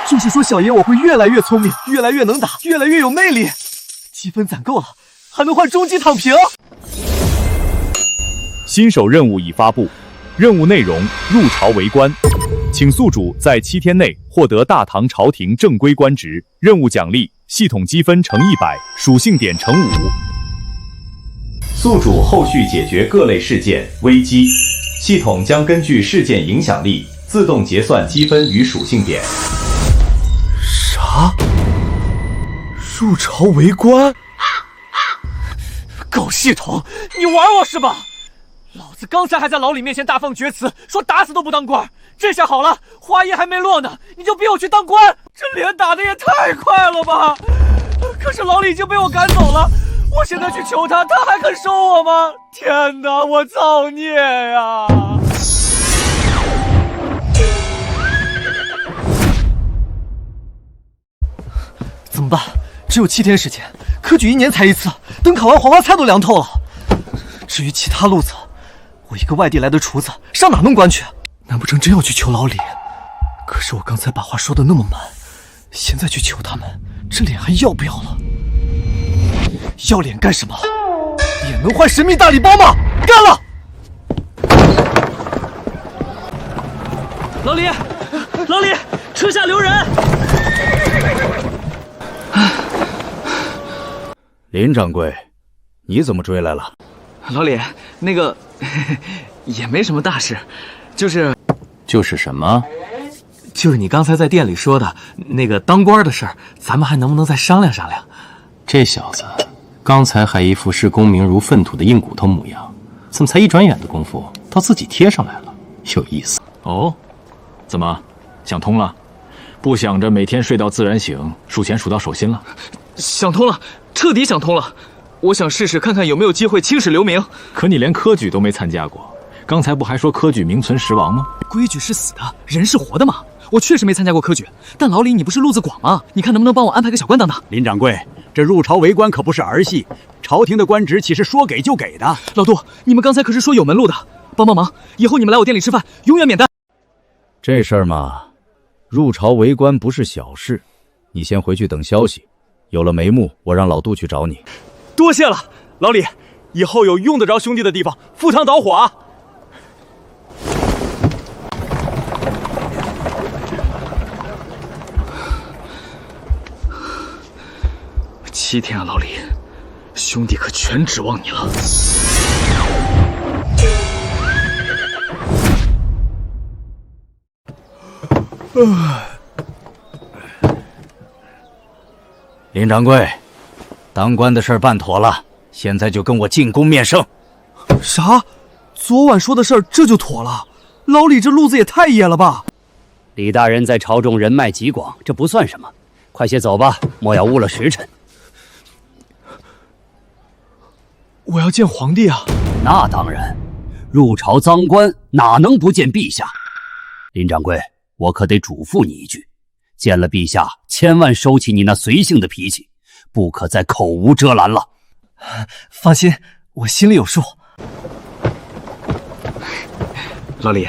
就是说，小爷我会越来越聪明，越来越能打，越来越有魅力。积分攒够了，还能换终极躺平。新手任务已发布，任务内容：入朝为官，请宿主在7天内获得大唐朝廷正规官职。任务奖励：系统积分乘100，属性点乘5。宿主后续解决各类事件、危机，系统将根据事件影响力自动结算积分与属性点。啥？入朝为官？搞系统？你玩我是吧？老子刚才还在老李面前大放厥词，说打死都不当官。这下好了，话音还没落呢，你就逼我去当官，这脸打得也太快了吧！可是老李已经被我赶走了，我现在去求他，他还肯收我吗？天哪，我造孽呀！怎么办？只有7天时间，科举1年才一次，等考完黄花菜都凉透了。至于其他路子，我一个外地来的厨子，上哪弄官去？难不成真要去求老李？可是我刚才把话说的那么满，现在去求他们，这脸还要不要了？要脸干什么？脸能换神秘大礼包吗？干了！老李，老李，车下留人！林掌柜，你怎么追来了？老李，那个也没什么大事，就是什么？就是你刚才在店里说的那个当官的事儿，咱们还能不能再商量商量？这小子刚才还一副视功名如粪土的硬骨头模样，怎么才一转眼的功夫到自己贴上来了？有意思哦。怎么想通了？不想着每天睡到自然醒，数钱数到手心了？想通了，彻底想通了。我想试试看看有没有机会青史留名。可你连科举都没参加过，刚才不还说科举名存实亡吗？规矩是死的，人是活的嘛。我确实没参加过科举，但老李你不是路子广吗？你看能不能帮我安排个小官当当？林掌柜，这入朝为官可不是儿戏，朝廷的官职岂是说给就给的？老杜，你们刚才可是说有门路的，帮忙，以后你们来我店里吃饭，永远免单。这事儿嘛，入朝为官不是小事，你先回去等消息，有了眉目，我让老杜去找你。多谢了，老李，以后有用得着兄弟的地方，赴汤蹈火啊！ 7天啊，老李，兄弟可全指望你了。林掌柜，当官的事办妥了，现在就跟我进宫面圣。啥？昨晚说的事儿这就妥了？老李这路子也太野了吧！李大人在朝中人脉极广，这不算什么。快些走吧，莫要误了时辰。我要见皇帝啊！那当然，入朝赃官哪能不见陛下？林掌柜，我可得嘱咐你一句，见了陛下千万收起你那随性的脾气，不可再口无遮拦了。放心，我心里有数。老李，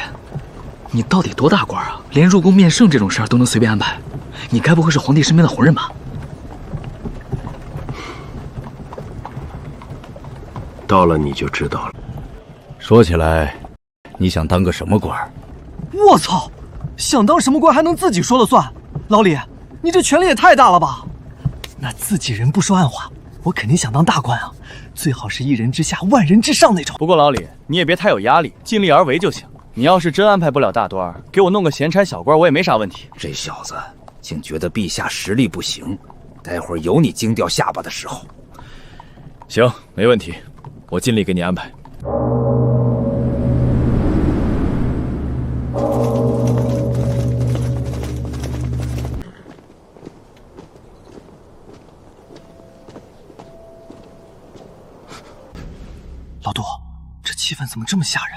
你到底多大官啊？连入宫面圣这种事儿都能随便安排？你该不会是皇帝身边的红人吧？到了你就知道了。说起来，你想当个什么官？我操！想当什么官还能自己说了算？老李，你这权力也太大了吧？那自己人不说暗话，我肯定想当大官啊，最好是一人之下万人之上那种。不过老李，你也别太有压力，尽力而为就行。你要是真安排不了大官，给我弄个闲差小官，我也没啥问题。这小子竟觉得陛下实力不行，待会儿有你惊掉下巴的时候。行，没问题，我尽力给你安排。老杜，这气氛怎么这么吓人？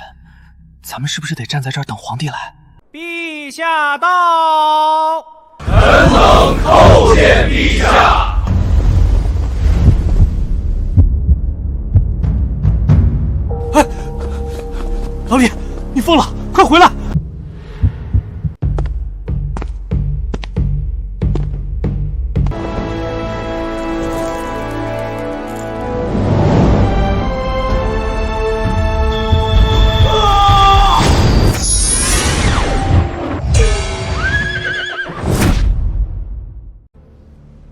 咱们是不是得站在这儿等皇帝来？陛下到！臣等叩见陛下。哎，老李，你疯了，快回来！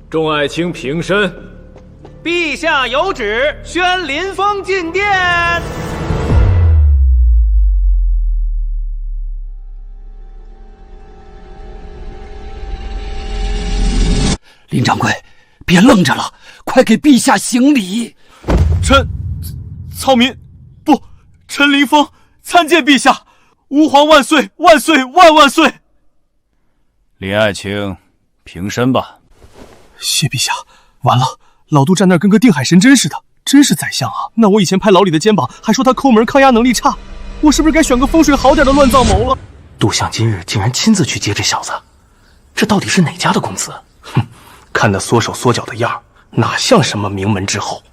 众爱卿平身。陛下有旨，宣林峰进殿。林掌柜，别愣着了，快给陛下行礼。曹民，不，陈林峰参见陛下，吾皇万岁万岁万万岁！林爱卿，平身吧。谢陛下。完了，老杜站那儿跟个定海神针似的，真是宰相啊！那我以前拍老李的肩膀，还说他抠门抗压能力差，我是不是该选个风水好点的乱葬谋了？杜相今日竟然亲自去接这小子，这到底是哪家的公子？哼，看那缩手缩脚的样，哪像什么名门之后？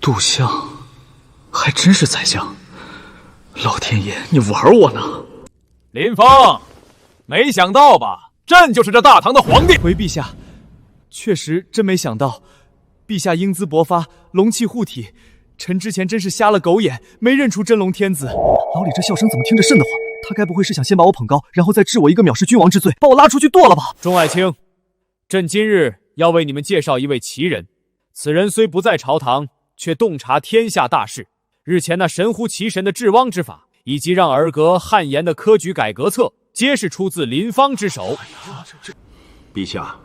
杜相，还真是宰相！老天爷，你玩我呢？林峰，没想到吧？朕就是这大唐的皇帝。回陛下。确实真没想到，陛下英姿勃发，龙气护体，臣之前真是瞎了狗眼，没认出真龙天子。老李这笑声怎么听着瘆得慌？他该不会是想先把我捧高，然后再治我一个藐视君王之罪，把我拉出去剁了吧？众爱卿，朕今日要为你们介绍一位奇人。此人虽不在朝堂，却洞察天下大事。日前那神乎其神的治汪之法，以及让儿革汗颜的科举改革策，皆是出自林方之手。陛下，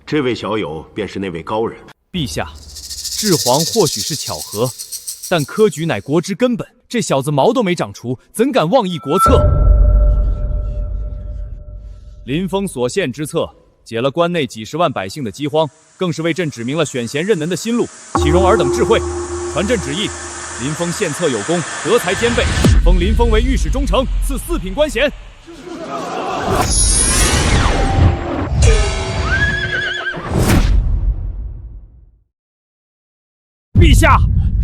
这位小友便是那位高人。陛下，治皇或许是巧合，但科举乃国之根本。这小子毛都没长除，怎敢妄议国策？林峰所献之策，解了关内几十万百姓的饥荒，更是为朕指明了选贤任能的新路，岂容尔等智慧？传朕旨意，林峰献策有功，德才兼备，封林峰为御史中丞，赐4品官衔。陛下，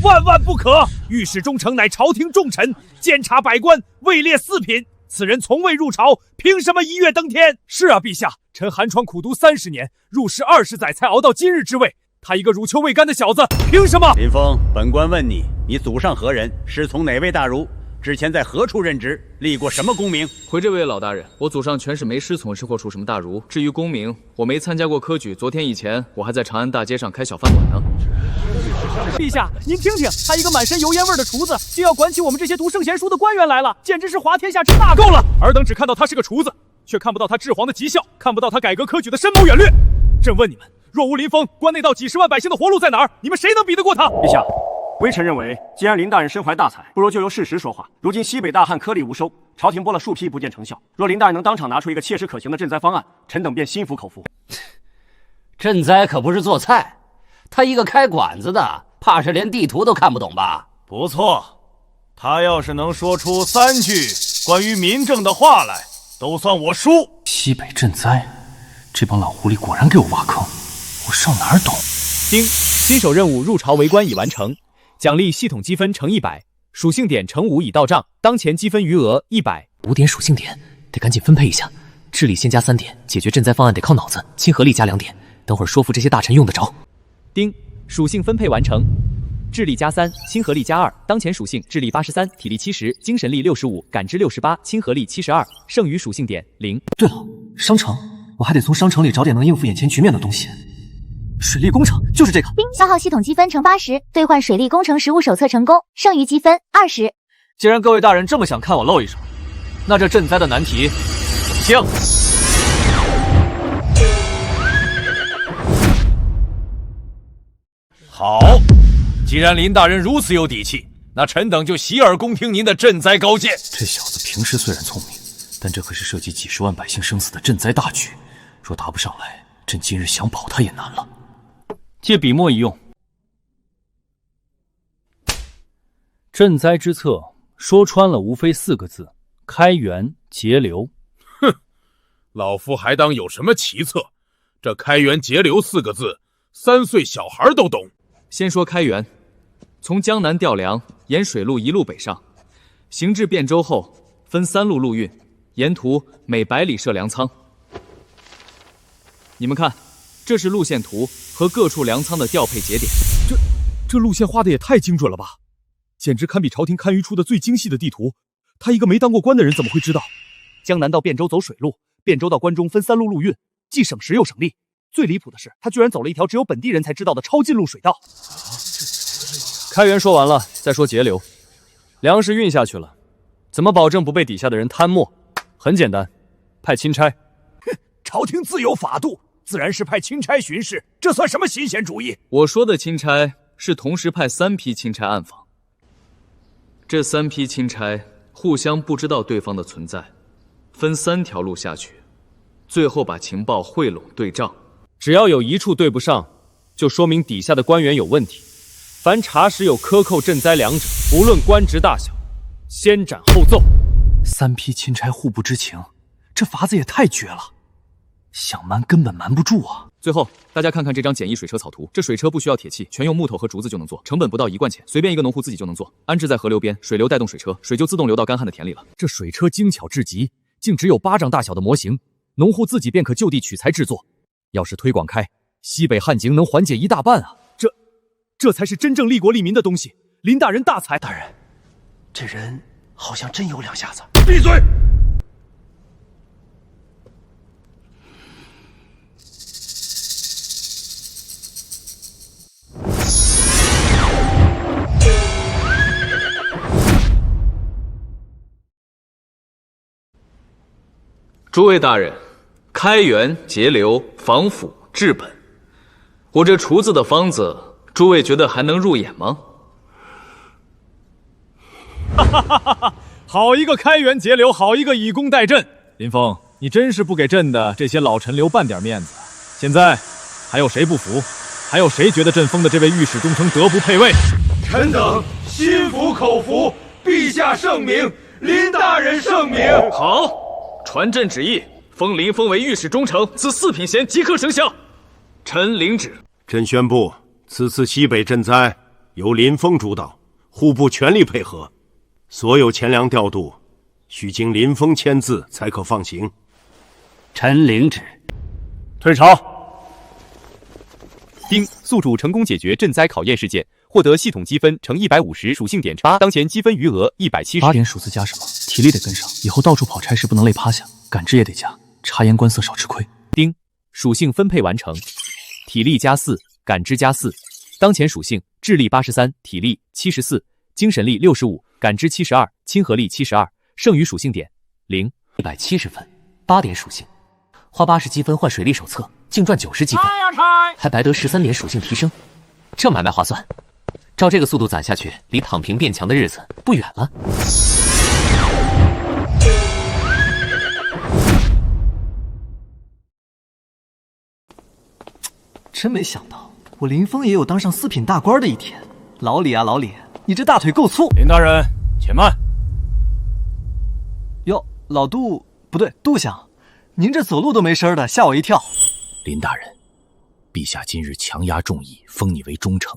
万万不可！御史中丞乃朝廷重臣，监察百官，位列4品。此人从未入朝，凭什么一跃登天？是啊，陛下，臣寒窗苦读30年，入仕20载才熬到今日之位。他一个乳臭未干的小子，凭什么？林峰，本官问你，你祖上何人？师从哪位大儒？之前在何处任职？立过什么功名？回这位老大人，我祖上全是没师从事过出什么大儒。至于功名，我没参加过科举。昨天以前，我还在长安大街上开小饭馆呢。陛下，您听听，他一个满身油烟味的厨子，就要管起我们这些读圣贤书的官员来了，简直是滑天下之大。够了！尔等只看到他是个厨子，却看不到他治皇的绩效，看不到他改革科举的深谋远虑。朕问你们，若无林峰，关内道几十万百姓的活路在哪儿？你们谁能比得过他？陛下，微臣认为，既然林大人身怀大才，不如就由事实说话。如今西北大旱颗粒无收，朝廷拨了数批不见成效。若林大人能当场拿出一个切实可行的赈灾方案，臣等便心服口服。赈灾可不是做菜，他一个开馆子的，怕是连地图都看不懂吧？不错，他要是能说出3句关于民政的话来，都算我输。西北赈灾，这帮老狐狸果然给我挖坑，我上哪儿懂？丁，新手任务入朝为官已完成，奖励系统积分乘100，属性点乘5已到账，当前积分余额100。5点属性点，得赶紧分配一下。智力先加3点，解决赈灾方案得靠脑子，亲和力加2点，等会儿说服这些大臣用得着。丁，属性分配完成。智力加3，亲和力加2，当前属性智力83，体力70，精神力65，感知68，亲和力72，剩余属性点0。对了，商城，我还得从商城里找点能应付眼前局面的东西。水利工程就是这个。消耗系统积分乘80，兑换水利工程实务手册成功，剩余积分20。既然各位大人这么想看我露一手，那这赈灾的难题，请。好，既然林大人如此有底气，那臣等就洗耳恭听您的赈灾高见。这小子平时虽然聪明，但这可是涉及几十万百姓生死的赈灾大局，若答不上来，朕今日想保他也难了。借笔墨一用，赈灾之策说穿了无非4个字：开源节流。哼，老夫还当有什么奇策？这开源节流4个字，3岁小孩都懂。先说开源，从江南调粮，沿水路一路北上，行至汴州后，分3路陆运，沿途每100里设粮仓。你们看，这是路线图和各处粮仓的调配节点。这路线画的也太精准了吧，简直堪比朝廷堪舆出的最精细的地图。他一个没当过官的人怎么会知道？江南到汴州走水路，汴州到关中分3路陆运，既省时又省力。最离谱的是，他居然走了一条只有本地人才知道的超近路水道。开源说完了，再说节流。粮食运下去了，怎么保证不被底下的人贪墨？很简单，派钦差。哼，朝廷自有法度，自然是派钦差巡视，这算什么新鲜主意？我说的钦差是同时派3批钦差暗访，这3批钦差互相不知道对方的存在，分3条路下去，最后把情报汇拢对账。只要有一处对不上，就说明底下的官员有问题。凡查实有克扣赈灾粮者，不论官职大小，先斩后奏。 3批钦差互不知情，这法子也太绝了，想瞒根本瞒不住啊！最后，大家看看这张简易水车草图，这水车不需要铁器，全用木头和竹子就能做，成本不到1贯钱，随便一个农户自己就能做，安置在河流边，水流带动水车，水就自动流到干旱的田里了。这水车精巧至极，竟只有巴掌大小的模型，农户自己便可就地取材制作。要是推广开，西北旱情能缓解1大半啊！这才是真正利国利民的东西。林大人大才，大人，这人好像真有2下子。闭嘴！诸位大人，开源节流，防腐治本，我这厨子的方子，诸位觉得还能入眼吗？哈哈哈哈哈！好一个开源节流，好一个以工代赈。林峰，你真是不给朕的这些老臣留半点面子。现在还有谁不服？还有谁觉得朕封的这位御史中丞德不配位？臣等心服口服，陛下圣明，林大人圣明。好。 传朕旨意，封林峰为御史中丞，赐4品衔，即刻生效。臣领旨。朕宣布，此次西北赈灾由林峰主导，户部全力配合，所有钱粮调度需经林峰签字才可放行。臣领旨。退朝。丁，宿主成功解决赈灾考验事件，获得系统积分乘150，属性点8，当前积分余额170。8点数字加什么？ 体力得跟上，以后到处跑差事不能累趴下，感知也得加，察言观色少吃亏。丁，属性分配完成，体力加4，感知加4，当前属性智力83，体力74，精神力65，感知72，亲和力72，剩余属性点0，170分。8点属性，花80积分换水利手册，净赚90积分，还白得13点属性提升，这买卖划算。照这个速度攒下去，离躺平变强的日子不远了。真没想到，我林峰也有当上4品大官的一天。老李啊，老李，你这大腿够粗！林大人，且慢。哟，老杜，不对，杜相，您这走路都没声的，吓我一跳。林大人，陛下今日强压众议，封你为忠臣，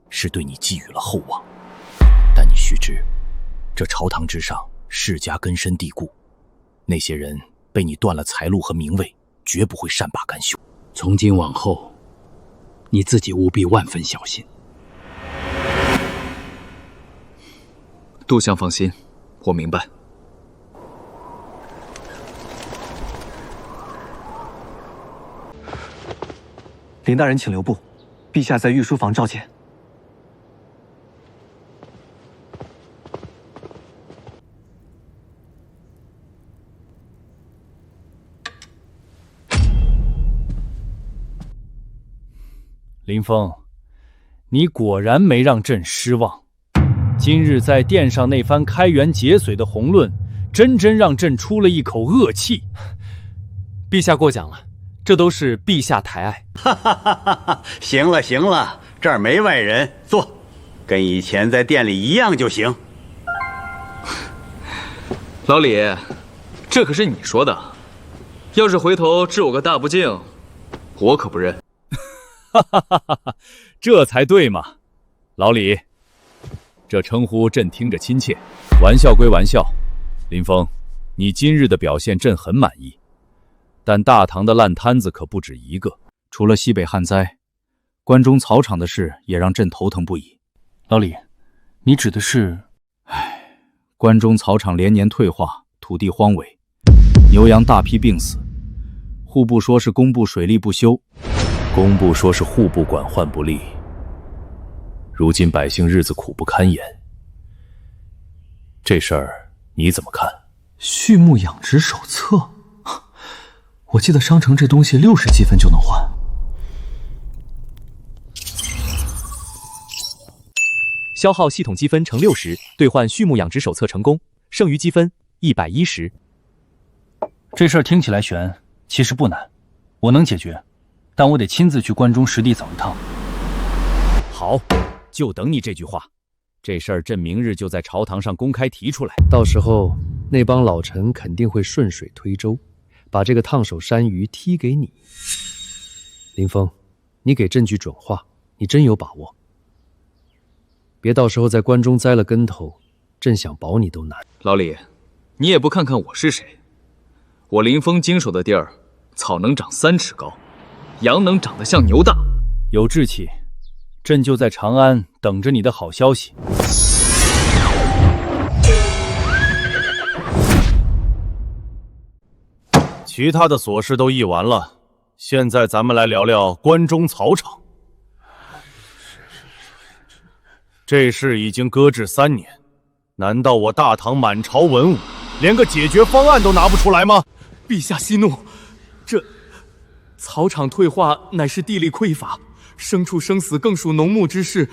是对你寄予了厚望。但你须知，这朝堂之上，世家根深蒂固，那些人被你断了财路和名位，绝不会善罢甘休。从今往后，你自己务必万分小心。杜相放心，我明白。林大人，请留步，陛下在御书房召见。林峰，你果然没让朕失望。今日在殿上那番开元解髓的宏论，真让朕出了一口恶气。陛下过奖了，这都是陛下抬爱。哈哈哈哈！行了行了，这儿没外人，坐，跟以前在店里一样就行。老李，这可是你说的，要是回头治我个大不敬，我可不认。哈哈哈哈！这才对嘛，老李，这称呼朕听着亲切。玩笑归玩笑，林峰，你今日的表现朕很满意，但大唐的烂摊子可不止一个。除了西北旱灾，关中草场的事也让朕头疼不已。老李，你指的是？关中草场连年退化，土地荒萎，牛羊大批病死。户部说是工部水利不修，工部说是户部管换不力。如今百姓日子苦不堪言，这事儿你怎么看？畜牧养殖手册，我记得商城这东西60积分就能换。消耗系统积分乘60，兑换畜牧养殖手册成功，剩余积分110。这事儿听起来悬，其实不难，我能解决，但我得亲自去关中实地走一趟。好，就等你这句话。这事儿朕明日就在朝堂上公开提出来，到时候那帮老臣肯定会顺水推舟，把这个烫手山芋踢给你。林峰，你给朕句准话，你真有把握？别到时候在关中栽了跟头，朕想保你都难。老李，你也不看看我是谁？我林峰经手的地儿，草能长3尺高，羊能长得像牛大。有志气，朕就在长安等着你的好消息。其他的琐事都议完了，现在咱们来聊聊关中草场。这事已经搁置3年，难道我大唐满朝文武连个解决方案都拿不出来吗？陛下息怒，这草场退化乃是地力匮乏，牲畜生死更属农牧之事，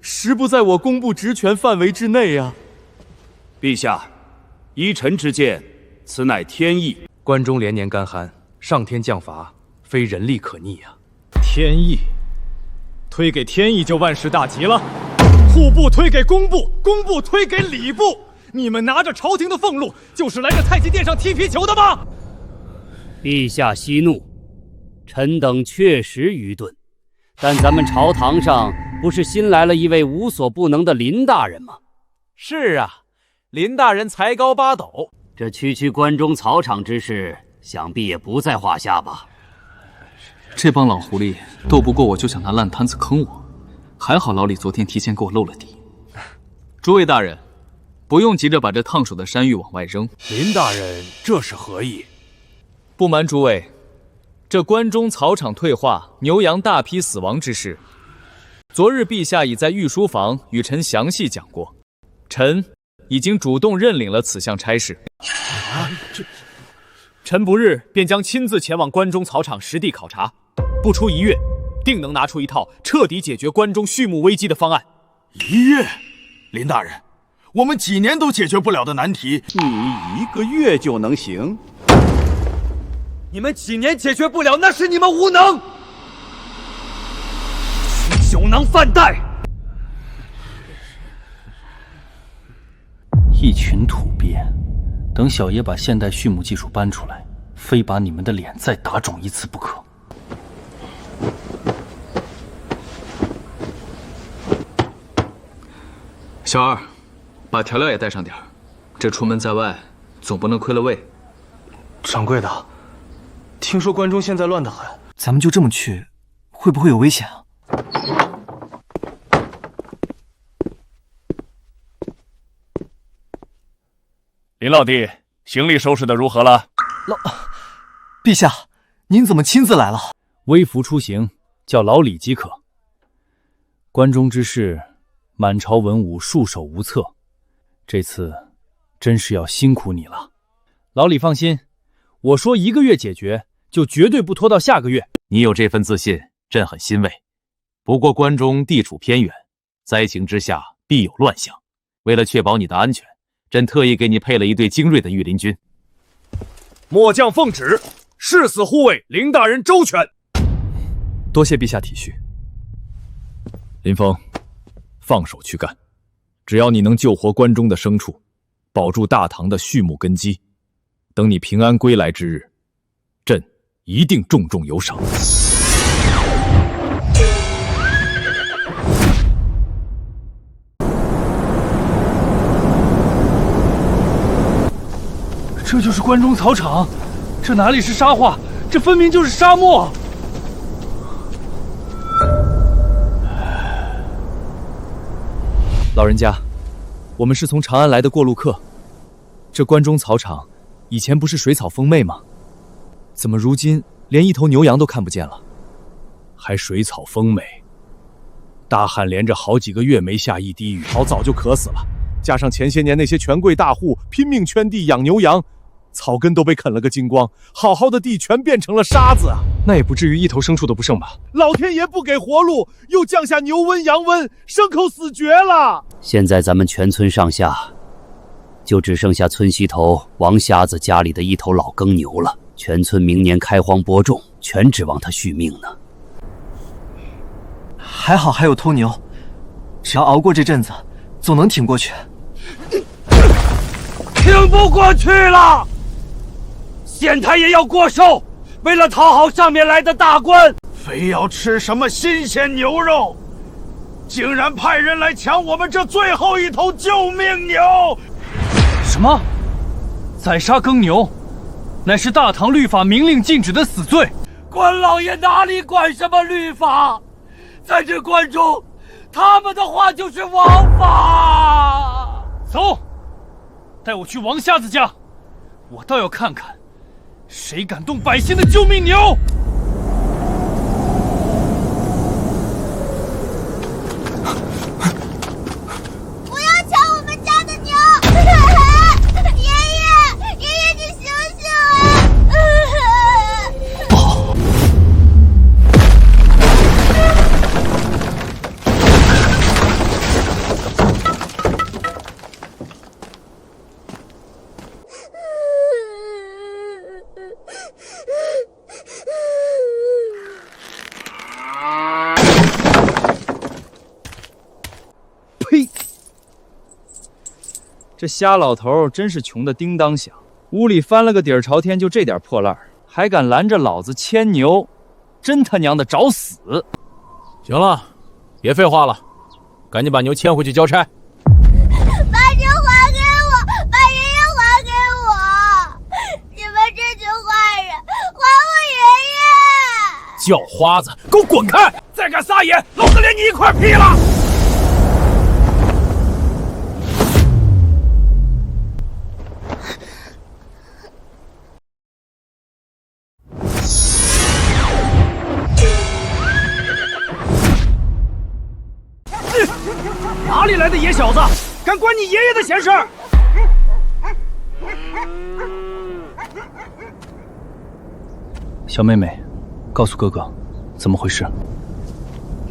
实不在我工部职权范围之内啊。陛下，依臣之见，此乃天意。关中连年干旱，上天降罚，非人力可逆啊。天意，推给天意就万事大吉了。户部推给工部，工部推给礼部，你们拿着朝廷的俸禄，就是来这太极殿上踢皮球的吗？陛下息怒，臣等确实愚钝，但咱们朝堂上不是新来了一位无所不能的林大人吗？是啊，林大人才高8斗，这区关中草场之事，想必也不在话下吧？这帮老狐狸斗不过我就想拿烂摊子坑我，还好老李昨天提前给我露了底。诸位大人，不用急着把这烫手的山芋往外扔。林大人这是何意？不瞒诸位，这关中草场退化、牛羊大批死亡之事，昨日陛下已在御书房与臣详细讲过，臣已经主动认领了此项差事。臣不日便将亲自前往关中草场实地考察，不出1月，定能拿出一套彻底解决关中畜牧危机的方案。1月，林大人，我们几年都解决不了的难题，你1个月就能行？你们几年解决不了，那是你们无能。酒囊饭袋，一群土鳖，等小爷把现代畜牧技术搬出来，非把你们的脸再打肿一次不可。小二，把调料也带上点儿，这出门在外，总不能亏了胃。掌柜的，听说关中现在乱得很，咱们就这么去，会不会有危险啊？林老弟，行李收拾的如何了？陛下，您怎么亲自来了？微服出行，叫老李即可。关中之事，满朝文武束手无策，这次真是要辛苦你了。老李放心，我说1个月解决，就绝对不拖到下个月。你有这份自信，朕很欣慰。不过关中地处偏远，灾情之下必有乱象。为了确保你的安全，朕特意给你配了一队精锐的御林军。末将奉旨，誓死护卫林大人周全。多谢陛下体恤。林峰，放手去干，只要你能救活关中的牲畜，保住大唐的畜牧根基，等你平安归来之日，朕一定重重有赏。这就是关中草场，这哪里是沙化，这分明就是沙漠。老人家，我们是从长安来的过路客。这关中草场以前不是水草丰美吗？怎么如今连一头牛羊都看不见了？还水草丰美？大旱连着好几个月没下一滴雨，草早就渴死了。加上前些年那些权贵大户拼命圈地养牛羊，草根都被啃了个精光，好好的地全变成了沙子啊！那也不至于一头牲畜都不剩吧？老天爷不给活路，又降下牛瘟、羊瘟，牲口死绝了。现在咱们全村上下，就只剩下村西头王瞎子家里的一头老耕牛了。全村明年开荒播种，全指望他续命呢。还好还有偷牛，只要熬过这阵子，总能挺过去。挺不过去了！县太爷要过寿，为了讨好上面来的大官，非要吃什么新鲜牛肉，竟然派人来抢我们这最后一头救命牛！什么？宰杀耕牛，乃是大唐律法明令禁止的死罪。关老爷哪里管什么律法？在这关中，他们的话就是王法。走，带我去王瞎子家，我倒要看看，谁敢动百姓的救命牛！不要抢我们家的牛！爷爷，你醒醒啊！呸！这瞎老头真是穷得叮当响，屋里翻了个底儿朝天，就这点破烂，还敢拦着老子牵牛，真他娘的找死！行了，别废话了，赶紧把牛牵回去交差。把牛还给我，把爷爷还给我！你们这群坏人，还我爷爷！叫花子，给我滚开！再敢撒野，老子连你一块劈了！哪里来的野小子，敢管你爷爷的闲事？小妹妹，告诉哥哥，怎么回事？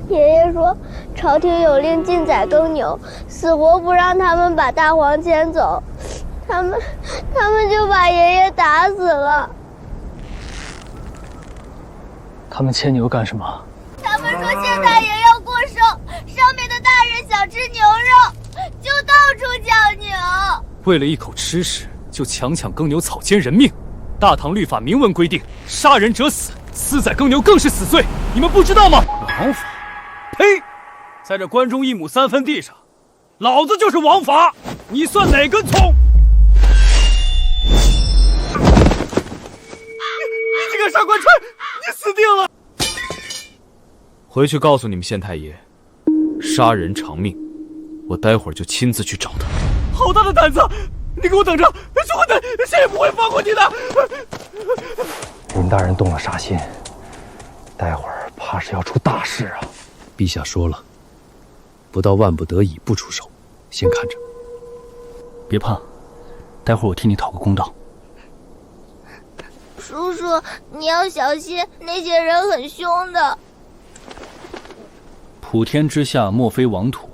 爷爷说，朝廷有令禁宰耕牛，死活不让他们把大黄牵走，他们就把爷爷打死了。他们牵牛干什么？他们说县太爷要过寿，上面的大人想吃牛肉，就到处抢牛。为了一口吃食，就强抢耕牛，草菅人命。大唐律法明文规定，杀人者死，私宰耕牛更是死罪。你们不知道吗？王法？呸！在这关中1亩3分地上，老子就是王法，你算哪根葱？你这个傻官差，你死定了！回去告诉你们县太爷，杀人偿命，我待会儿就亲自去找他。好大的胆子！你给我等着，这混蛋谁也不会放过你的！林大人动了杀心，待会儿怕是要出大事啊！陛下说了，不到万不得已不出手，先看着。别怕，待会儿我替你讨个公道。叔叔，你要小心，那些人很凶的。普天之下莫非王土，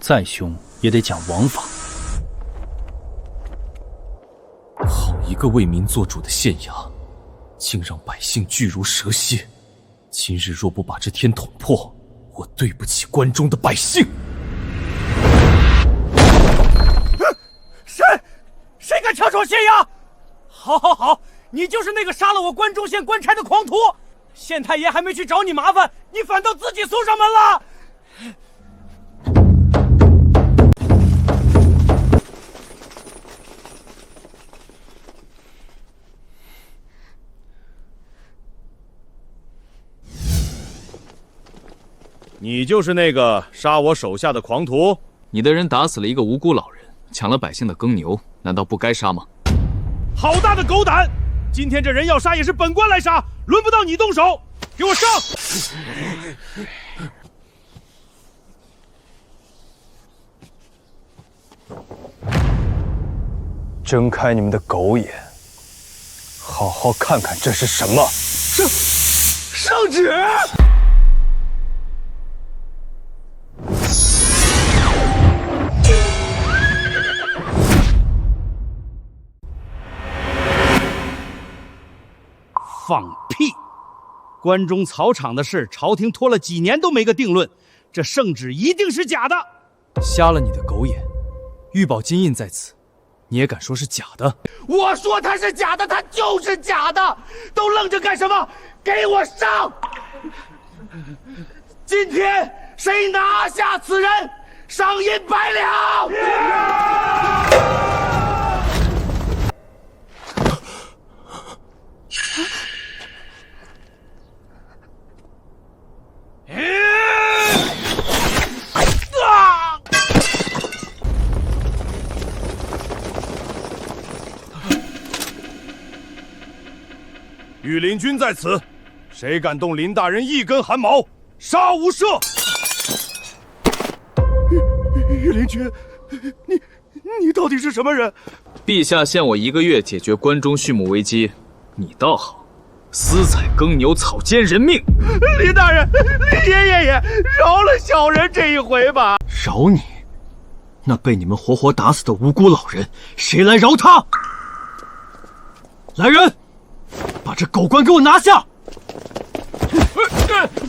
再凶也得讲王法。好一个为民做主的县衙，竟让百姓拒如蛇蝎。今日若不把这天捅破，我对不起关中的百姓。谁敢强闯县衙？好，你就是那个杀了我关中县官差的狂徒。县太爷还没去找你麻烦，你反倒自己送上门了。你就是那个杀我手下的狂徒？你的人打死了一个无辜老人，抢了百姓的耕牛，难道不该杀吗？好大的狗胆！今天这人要杀也是本官来杀，轮不到你动手，给我上！睁开你们的狗眼，好好看看这是什么！圣旨！放屁！关中草场的事，朝廷拖了几年都没个定论，这圣旨一定是假的。瞎了你的狗眼！玉宝金印在此，你也敢说是假的？我说它是假的，它就是假的！都愣着干什么？给我上！今天谁拿下此人，赏银100两！御林军在此，谁敢动林大人一根汗毛，杀无赦！御林军，你到底是什么人？陛下限我1个月解决关中畜牧危机，你倒好，私采耕牛，草菅人命！林大人，林爷爷饶了小人这一回吧！饶你？那被你们活活打死的无辜老人，谁来饶他？来人！把这狗官给我拿下！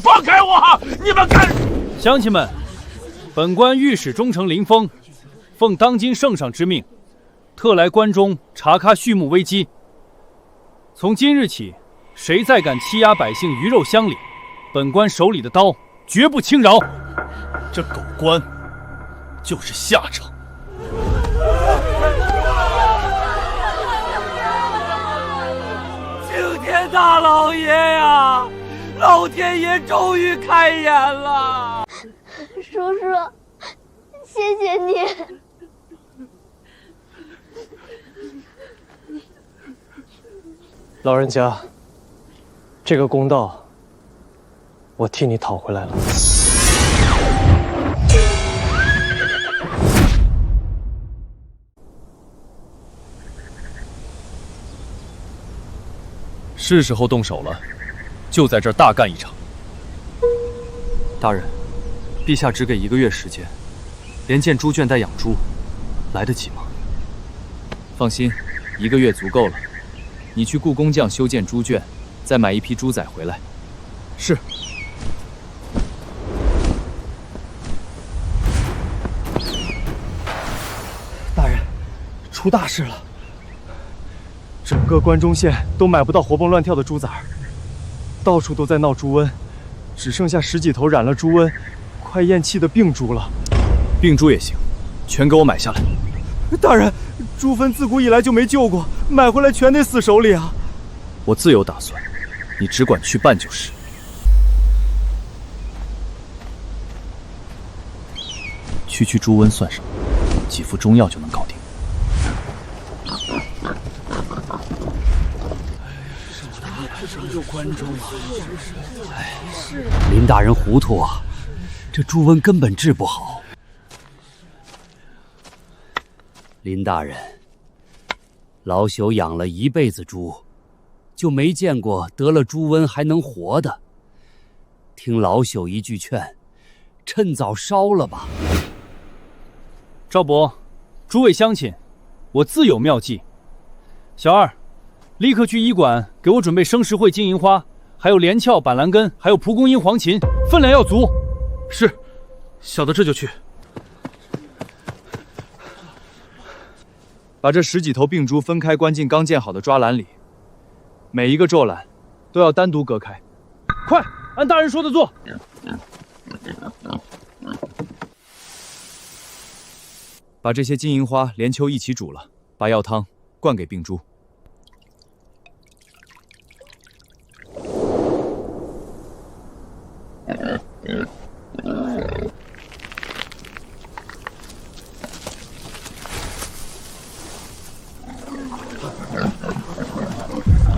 放开我！你们敢！乡亲们，本官御史中丞林峰，奉当今圣上之命，特来关中查勘畜牧危机。从今日起，谁再敢欺压百姓鱼肉乡里，本官手里的刀绝不轻饶。这狗官就是下场。青天大老爷呀，老天爷终于开眼了！叔叔，谢谢你。老人家，这个公道，我替你讨回来了。是时候动手了，就在这儿大干一场。大人，陛下只给1个月时间，连建猪圈带养猪，来得及吗？放心，1个月足够了。你去雇工匠修建猪圈，再买一批猪仔回来。是。大人，出大事了！整个关中县都买不到活蹦乱跳的猪崽儿，到处都在闹猪瘟，只剩下10几头染了猪瘟、快咽气的病猪了。病猪也行，全给我买下来。大人，猪瘟自古以来就没救过，买回来全得死手里啊！我自有打算，你只管去办就是。区猪瘟算什么？几副中药就能搞定。林大人糊涂啊，这猪瘟根本治不好。林大人，老朽养了一辈子猪，就没见过得了猪瘟还能活的。听老朽一句劝，趁早烧了吧。赵伯，诸位乡亲，我自有妙计。小二，立刻去医馆给我准备生石灰、金银花，还有连翘、板蓝根，还有蒲公英、黄芩，分量要足。是，小的这就去。把这10几头病猪分开，关进刚建好的抓篮里，每一个骤篮都要单独隔开。快，按大人说的做。把这些金银花、连秋一起煮了，把药汤灌给病猪。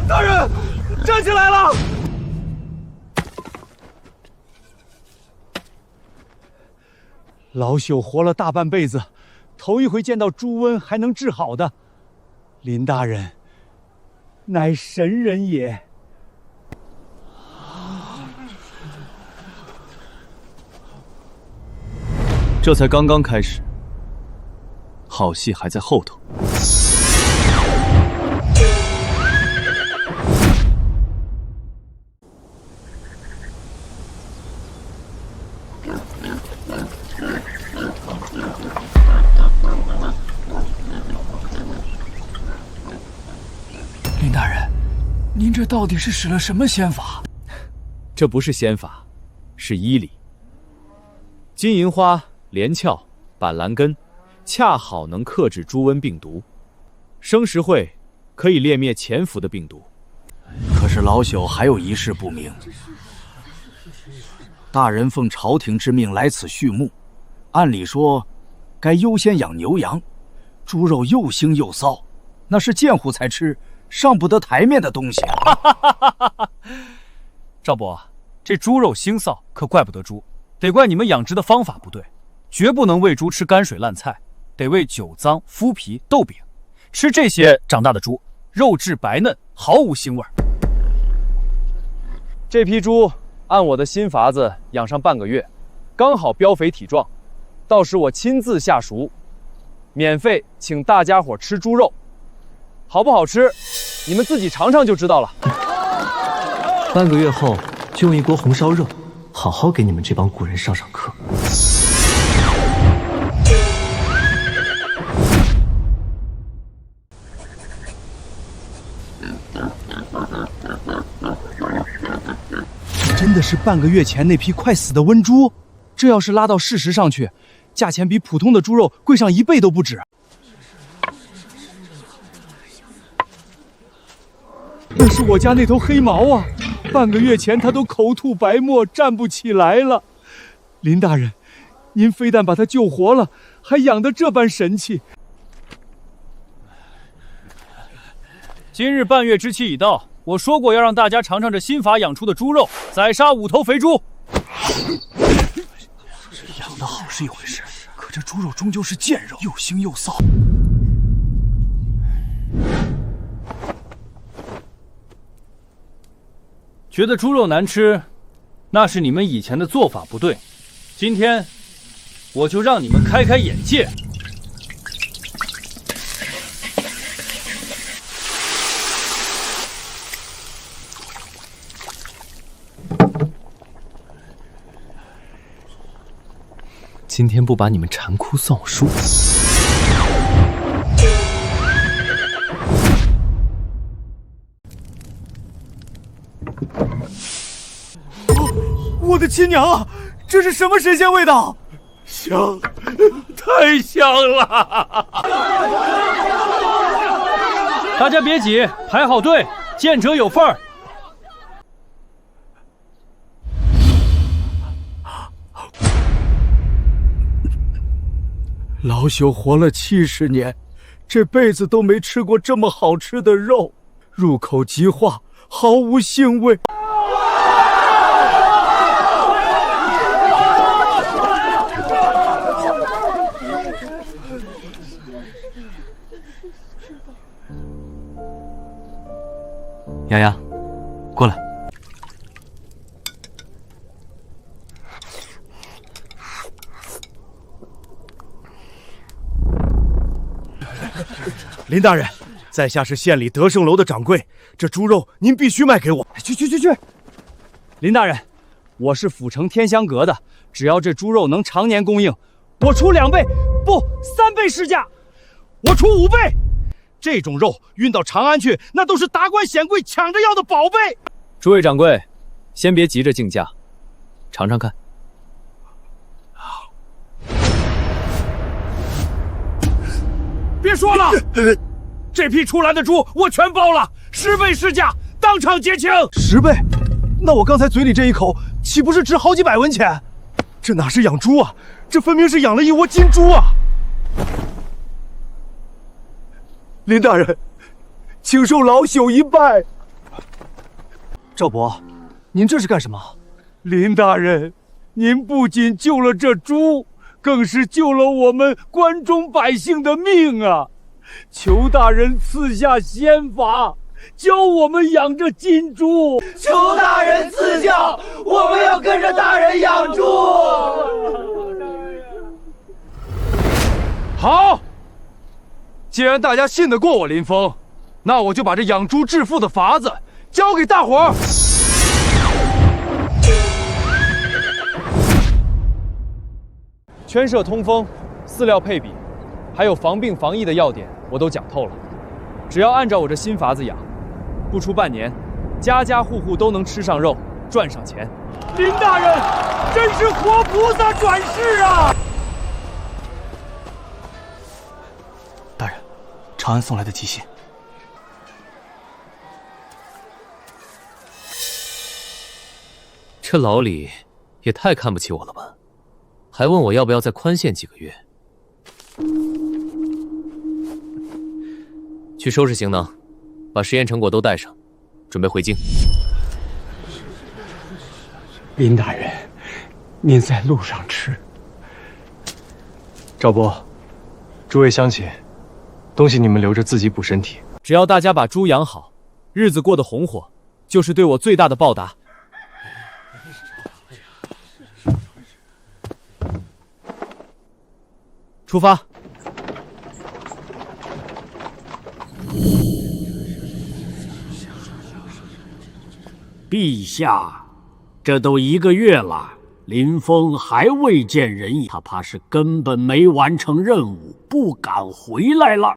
大人，站起来了！老朽活了大半辈子，头一回见到猪瘟还能治好的。林大人，乃神人也。这才刚刚开始，好戏还在后头。林大人，您这到底是使了什么仙法？这不是仙法，是医理。金银花、连翘、板蓝根，恰好能克制猪瘟病毒；生石灰可以猎灭潜伏的病毒。可是老朽还有一事不明。大人奉朝廷之命来此畜牧，按理说该优先养牛羊，猪肉又腥又臊，那是贱户才吃，上不得台面的东西。赵伯，这猪肉腥臊可怪不得猪，得怪你们养殖的方法不对，绝不能喂猪吃泔水烂菜，得喂酒脏、麸皮、豆饼，吃这些长大的猪，肉质白嫩，毫无腥味。这批猪按我的新法子养上半个月，刚好膘肥体壮，到时我亲自下熟，免费请大家伙吃猪肉，好不好吃，你们自己尝尝就知道了。半个月后就用一锅红烧肉，好好给你们这帮古人上上课。真的是半个月前那批快死的瘟猪？这要是拉到市实上去，价钱比普通的猪肉贵上1倍都不止。那是我家那头黑毛啊，半个月前它都口吐白沫，站不起来了。林大人，您非但把它救活了，还养得这般神气。今日半月之期已到，我说过要让大家尝尝这新法养出的猪肉，宰杀5头肥猪。养得好是一回事，可这猪肉终究是贱肉，又腥又臊。觉得猪肉难吃，那是你们以前的做法不对。今天我就让你们开开眼界。今天不把你们馋哭算我输。我的亲娘啊！这是什么神仙味道？香，太香了！大家别挤，排好队，见者有份儿。老朽活了70年，这辈子都没吃过这么好吃的肉，入口即化，毫无腥味。丫丫，过来。林大人，在下是县里德胜楼的掌柜，这猪肉您必须卖给我。去！林大人，我是府城天香阁的，只要这猪肉能常年供应，我出2倍，不3倍市价，我出5倍。这种肉运到长安去，那都是达官显贵抢着要的宝贝。诸位掌柜，先别急着竞价，尝尝看。别说了，这批出来的猪我全包了，10倍市价，当场结清。10倍？那我刚才嘴里这一口，岂不是值好几百文钱？这哪是养猪啊，这分明是养了一窝金猪啊！林大人，请受老朽一拜。赵伯，您这是干什么？林大人，您不仅救了这猪，更是救了我们关中百姓的命啊！求大人赐下仙法，教我们养这金猪。求大人赐教，我们要跟着大人养猪。好，既然大家信得过我林峰，那我就把这养猪致富的法子教给大伙儿。圈舍通风、饲料配比，还有防病防疫的要点，我都讲透了。只要按照我这新法子养，不出半年，家家户户都能吃上肉，赚上钱。林大人，真是活菩萨转世啊！大人，长安送来的急信。这老李也太看不起我了吧？还问我要不要再宽限几个月。去收拾行囊，把实验成果都带上，准备回京。林大人，您在路上吃。赵伯，诸位乡亲，东西你们留着自己补身体。只要大家把猪养好，日子过得红火，就是对我最大的报答。出发！陛下，这都1个月了，林峰还未见人影，他怕是根本没完成任务，不敢回来了。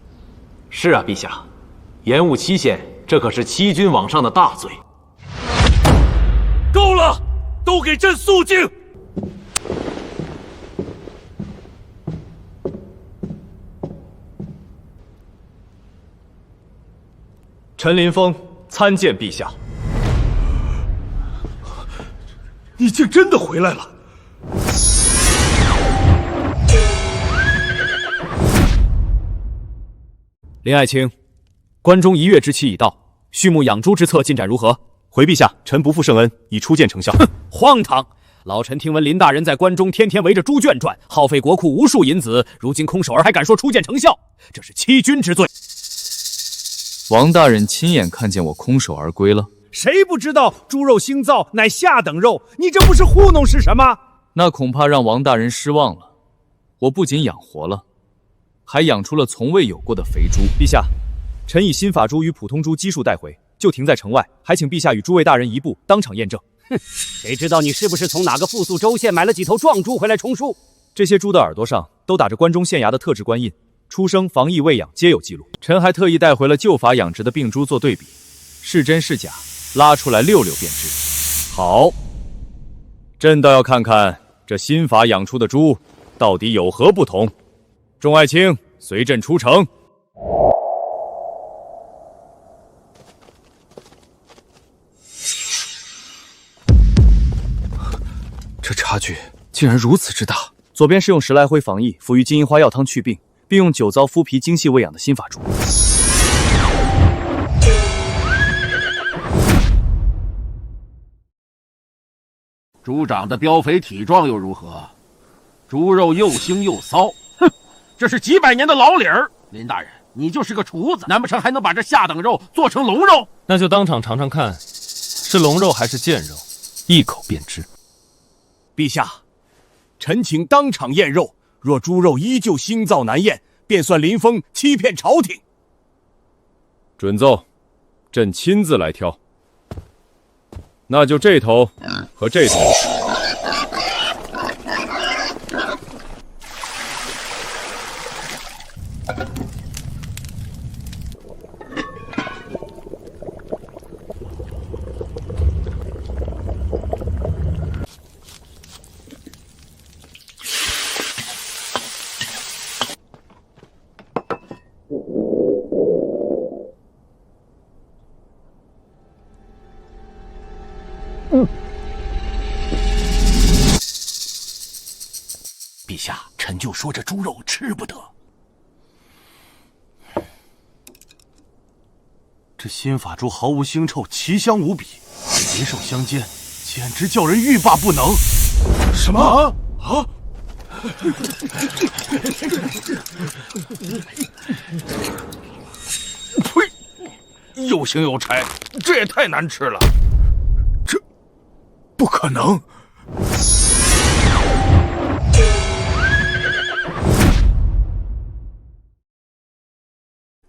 是啊，陛下，延误期限，这可是欺君罔上的大罪。够了，都给朕肃静！陈林峰参见陛下。你竟真的回来了！林爱卿，关中1月之期已到，畜牧养猪之策进展如何？回陛下，臣不负圣恩，已初见成效。哼，荒唐！老臣听闻林大人在关中天天围着猪圈转，耗费国库无数银子，如今空手儿还敢说初见成效，这是欺君之罪。王大人亲眼看见我空手而归了，谁不知道猪肉腥臊乃下等肉？你这不是糊弄是什么？那恐怕让王大人失望了。我不仅养活了，还养出了从未有过的肥猪。陛下，臣以新法猪与普通猪基数带回，就停在城外，还请陛下与诸位大人移步当场验证。哼，谁知道你是不是从哪个富庶州县买了几头壮猪回来充数？这些猪的耳朵上都打着关中县衙的特制官印，出生、防疫、喂养皆有记录。臣还特意带回了旧法养殖的病猪做对比，是真是假，拉出来溜溜便知。好，朕倒要看看这新法养出的猪到底有何不同。众爱卿，随朕出城。这差距竟然如此之大。左边是用10来回防疫服于金银花药汤去病，并用酒糟麸皮精细喂养的新法猪。猪长得膘肥体壮又如何？猪肉又腥又骚，哼，这是几百年的老理儿。林大人，你就是个厨子，难不成还能把这下等肉做成龙肉？那就当场尝尝看，是龙肉还是贱肉，一口便知。陛下，臣请当场验肉，若猪肉依旧腥臊难咽，便算林峰欺骗朝廷。准奏，朕亲自来挑。那就这头和这头。陛下，臣就说这猪肉吃不得。这新法猪毫无腥臭，奇香无比，肥瘦相间，简直叫人欲罢不能。什么啊？呸！又腥又柴，这也太难吃了。这不可能！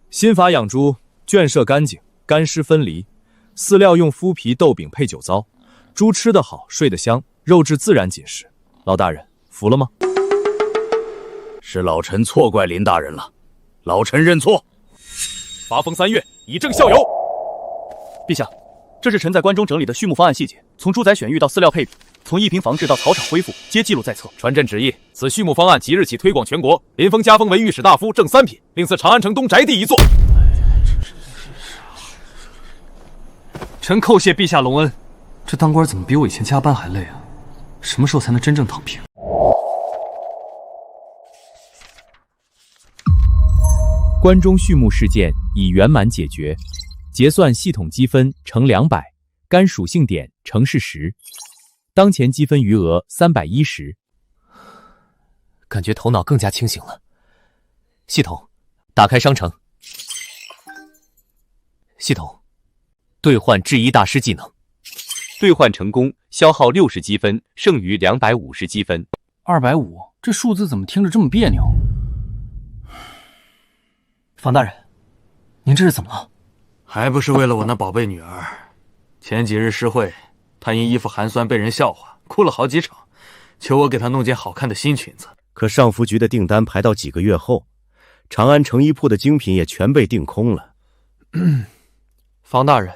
新法养猪，圈舍干净，干湿分离，饲料用麸皮豆饼配酒糟，猪吃得好，睡得香，肉质自然紧实。老大人服了吗？是老臣错怪林大人了，老臣认错。发封3月，以正效尤。陛下，这是臣在关中整理的畜牧方案细节，从猪仔选育到饲料配比，从一平防治到草场恢复，皆记录在册。传朕旨意，此畜牧方案即日起推广全国。林峰加封为御史大夫，正3品，另赐长安城东宅地1座。臣叩谢陛下隆恩。这当官怎么比我以前加班还累啊？什么时候才能真正躺平？关中畜牧事件已圆满解决，结算系统积分呈200，干属性点呈是10，当前积分余额310。感觉头脑更加清醒了。系统，打开商城。系统，兑换制衣大师技能。兑换成功，消耗60积分，剩余250积分。250，这数字怎么听着这么别扭？房大人，您这是怎么了？还不是为了我那宝贝女儿。前几日诗会，她因衣服寒酸被人笑话，哭了好几场，求我给她弄件好看的新裙子。可上服局的订单排到几个月后，长安成衣铺的精品也全被订空了。房大人，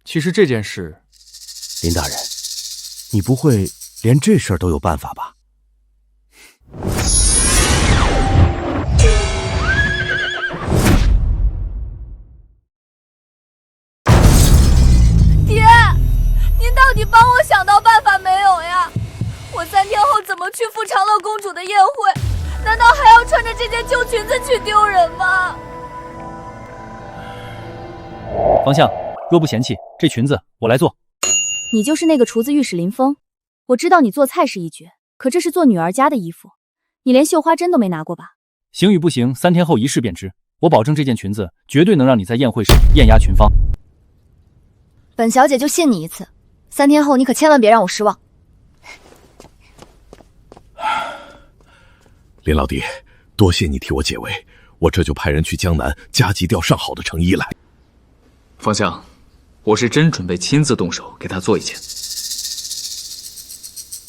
其实这件事，林大人，你不会连这事儿都有办法吧？爹，您到底帮我想到办法没有呀？我3天后怎么去赴长乐公主的宴会？难道还要穿着这件旧裙子去丢人吗？方相，若不嫌弃，这裙子我来做。你就是那个厨子御史林峰，我知道你做菜是一绝，可这是做女儿家的衣服，你连绣花针都没拿过吧？行与不行，3天后一试便知。我保证这件裙子绝对能让你在宴会上艳压群芳。本小姐就信你一次，3天后你可千万别让我失望。林老弟，多谢你替我解围，我这就派人去江南加急调上好的成衣来。方相，我是真准备亲自动手给他做一件。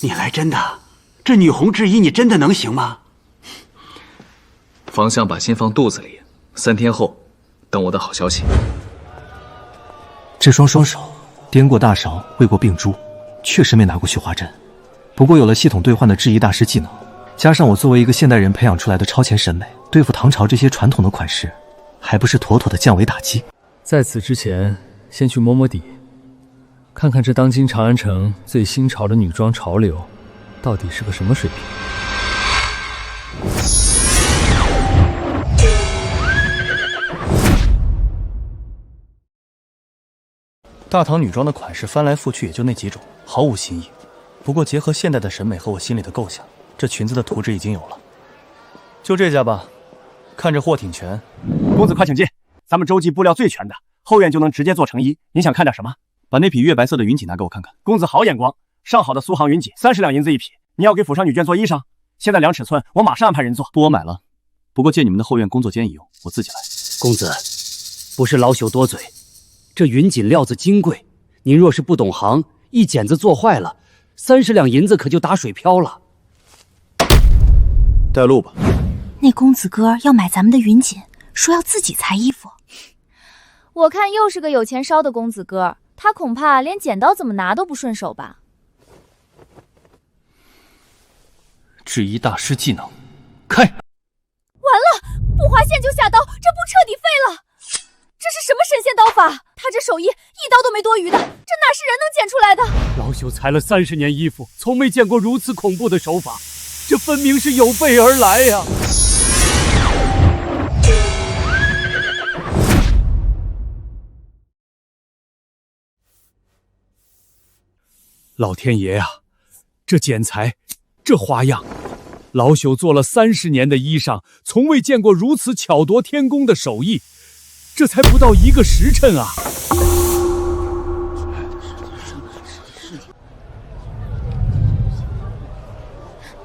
你来真的？这女红制衣你真的能行吗？方相把心放肚子里，3天后等我的好消息。这双手掂过大勺，喂过病猪，确实没拿过绣花针。不过有了系统兑换的制衣大师技能，加上我作为一个现代人培养出来的超前审美，对付唐朝这些传统的款式，还不是妥妥的降维打击。在此之前，先去摸摸底，看看这当今长安城最新潮的女装潮流，到底是个什么水平。大唐女装的款式翻来覆去也就那几种，毫无新意。不过结合现代的审美和我心里的构想，这裙子的图纸已经有了。就这家吧，看着货挺全。公子快请进，咱们洲际布料最全的，后院就能直接做成衣。您想看点什么？把那匹月白色的云锦拿给我看看。公子好眼光，上好的苏杭云锦，30两银子一匹。你要给府上女眷做衣裳？现在量尺寸，我马上安排人做。不，我买了，不过借你们的后院工作间一用，我自己来。公子，不是老朽多嘴，这云锦料子金贵，您若是不懂行，一剪子做坏了，30两银子可就打水漂了。带路吧。那公子哥要买咱们的云锦，说要自己裁衣服。我看又是个有钱烧的公子哥，他恐怕连剪刀怎么拿都不顺手吧。制衣大师技能，开！完了，不划线就下刀，这步彻底废了。这是什么神仙刀法？他这手艺一刀都没多余的，这哪是人能剪出来的？老朽裁了30年衣服，从没见过如此恐怖的手法，这分明是有备而来呀！老天爷呀，这剪裁，这花样，老朽做了30年的衣裳，从未见过如此巧夺天工的手艺。这才不到1个时辰啊！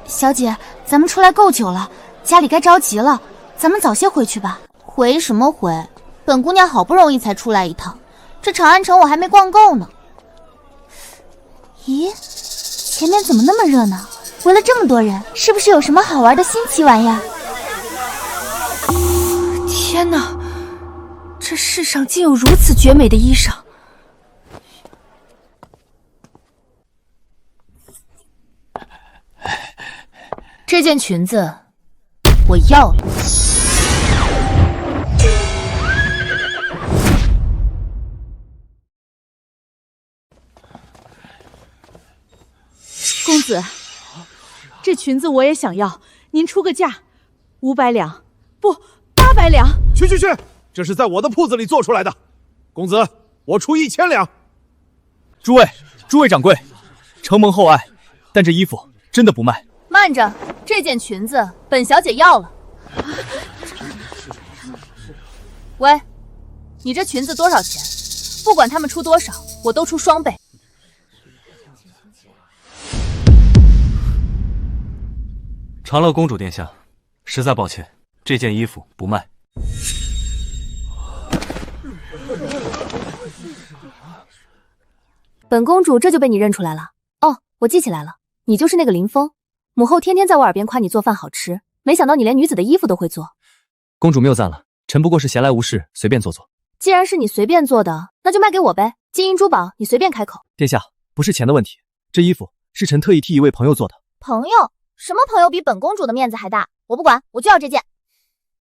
小姐，咱们出来够久了，家里该着急了，咱们早些回去吧。回什么回？本姑娘好不容易才出来一趟，这长安城我还没逛够呢。咦，前面怎么那么热闹？围了这么多人，是不是有什么好玩的新奇玩意儿？天哪！这世上竟有如此绝美的衣裳！这件裙子我要了。公子，这裙子我也想要，您出个价，500两，不，800两。去！这是在我的铺子里做出来的，公子，我出1000两。诸位掌柜，承蒙厚爱，但这衣服真的不卖。慢着，这件裙子本小姐要了。喂，你这裙子多少钱？不管他们出多少，我都出2倍。长乐公主殿下，实在抱歉，这件衣服不卖。本公主这就被你认出来了。哦，我记起来了，你就是那个林峰。母后天天在我耳边夸你做饭好吃，没想到你连女子的衣服都会做。公主谬赞了，臣不过是闲来无事，随便做做。既然是你随便做的，那就卖给我呗，金银珠宝你随便开口。殿下，不是钱的问题，这衣服是臣特意替一位朋友做的。朋友？什么朋友比本公主的面子还大？我不管，我就要这件。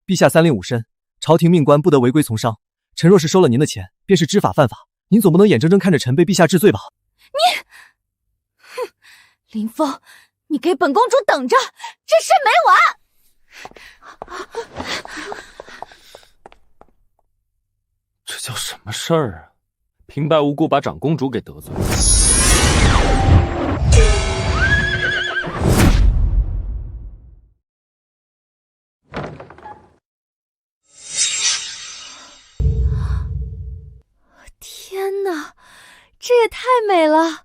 陛下3令5申，朝廷命官不得违规从商。臣若是收了您的钱，便是知法犯法。您总不能眼睁睁看着臣被陛下治罪吧？你，哼，林峰，你给本公主等着，这事没完！这叫什么事儿啊？平白无故把长公主给得罪了。天哪，这也太美了。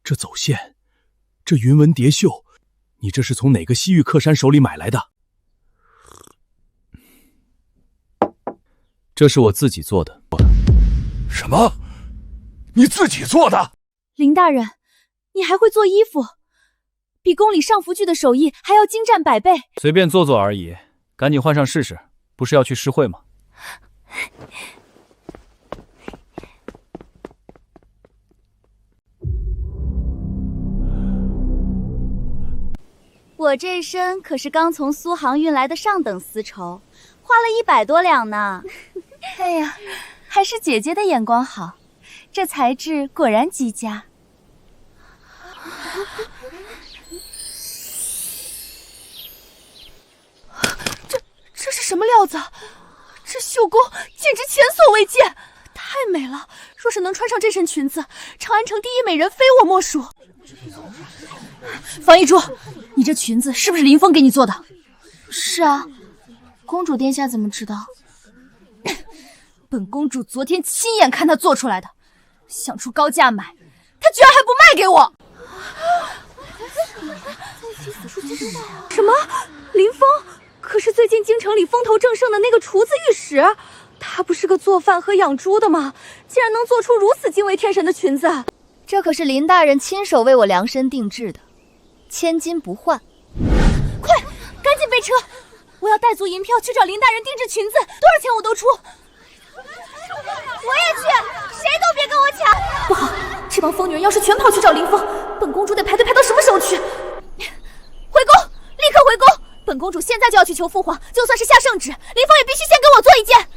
这走线，这云纹叠绣，你这是从哪个西域客山手里买来的？这是我自己做的。什么？你自己做的？林大人，你还会做衣服，比宫里上服具的手艺还要精湛100倍。随便做做而已，赶紧换上试试，不是要去诗会吗？我这身可是刚从苏杭运来的上等丝绸，花了100多两呢。哎呀，还是姐姐的眼光好，这材质果然极佳。这是什么料子？这绣工简直前所未见，太美了！若是能穿上这身裙子，长安城第一美人非我莫属。方一珠，你这裙子是不是林峰给你做的？是啊，公主殿下怎么知道？本公主昨天亲眼看他做出来的，想出高价买，他居然还不卖给我！什么？林峰？可是最近京城里风头正盛的那个厨子御史，他不是个做饭和养猪的吗？竟然能做出如此惊为天神的裙子！这可是林大人亲手为我量身定制的，千金不换。快，赶紧备车！我要带足银票去找林大人定制裙子，多少钱我都出。我也去，谁都别跟我抢！不好，这帮疯女人要是全跑去找林峰，本公主得排队排到什么时候去？回宫，立刻回宫！本公主现在就要去求父皇，就算是下圣旨，林峰也必须先给我做一件。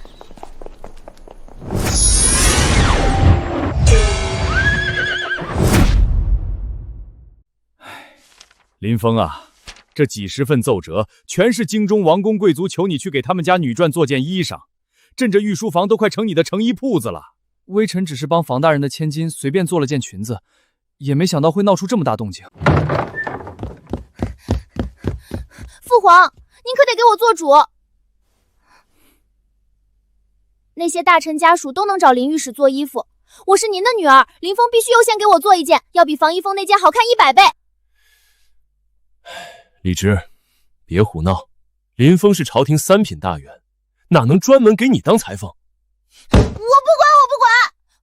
林峰啊，这几十份奏折全是京中王公贵族求你去给他们家女眷做件衣裳，朕这御书房都快成你的成衣铺子了。微臣只是帮房大人的千金随便做了件裙子，也没想到会闹出这么大动静。父皇，您可得给我做主。那些大臣家属都能找林御史做衣服，我是您的女儿，林峰必须优先给我做一件，要比房一峰那件好看100倍。李直，别胡闹，林峰是朝廷3品大员，哪能专门给你当裁缝？我不管！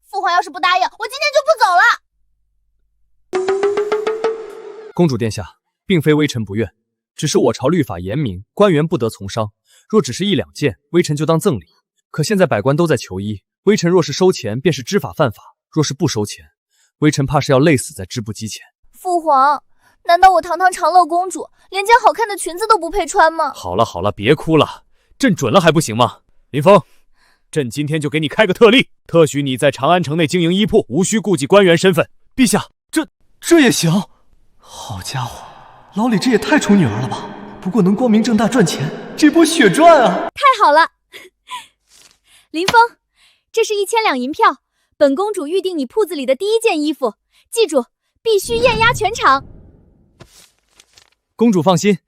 父皇要是不答应，我今天就不走了。公主殿下，并非微臣不愿，只是我朝律法严明，官员不得从商。若只是1、2件，微臣就当赠礼。可现在百官都在求医，微臣若是收钱，便是知法犯法；若是不收钱，微臣怕是要累死在织布机前。父皇，难道我堂堂长乐公主连件好看的裙子都不配穿吗？好了，别哭了，朕准了还不行吗？林峰，朕今天就给你开个特例，特许你在长安城内经营衣铺，无需顾忌官员身份。陛下，这也行？好家伙，老李这也太宠女儿了吧！不过能光明正大赚钱，这波血赚啊！太好了，林峰，这是1000两银票，本公主预定你铺子里的第1件衣服，记住，必须艳压全场。公主放心，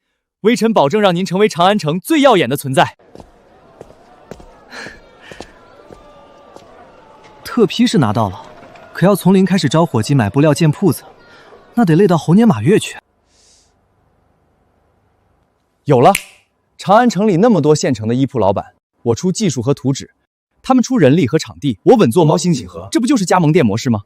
微臣保证让您成为长安城最耀眼的存在。特批是拿到了，可要从零开始招伙计买布料建铺子，那得累到猴年马月去。有了，长安城里那么多现成的衣铺老板，我出技术和图纸，他们出人力和场地，我稳坐猫星几何，这不就是加盟店模式吗？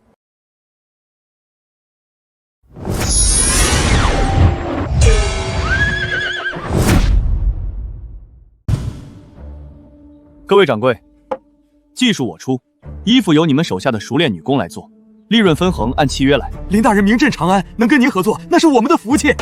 各位掌柜，技术我出，衣服由你们手下的熟练女工来做，利润分红按契约来。林大人名震长安，能跟您合作，那是我们的福气。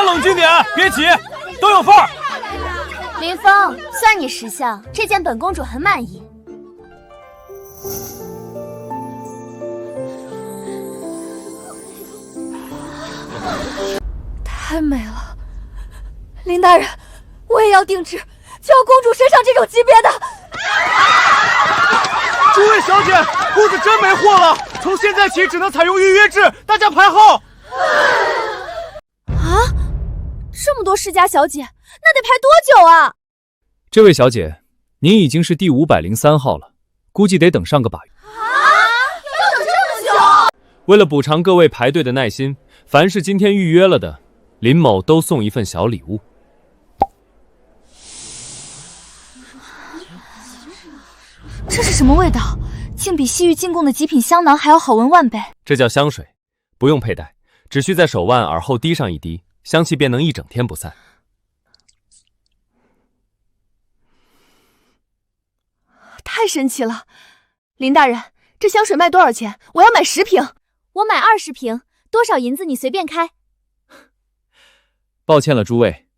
冷静点，别急，都有份儿。林峰，算你识相，这件本公主很满意。太美了，林大人，我也要定制，就要公主身上这种级别的。诸位小姐，铺子真没货了，从现在起只能采用预约制，大家排号。啊，这么多世家小姐，那得排多久啊？这位小姐，您已经是第503号了，估计得等上个把月。要等这么久？为了补偿各位排队的耐心，凡是今天预约了的，林某都送一份小礼物。这是什么味道？竟比西域进贡的极品香囊还要好闻万倍。这叫香水，不用佩戴，只需在手腕、耳后滴上一滴，香气便能一整天不散。太神奇了！林大人，这香水卖多少钱？我要买10瓶。我买20瓶，多少银子你随便开。抱歉了，诸位，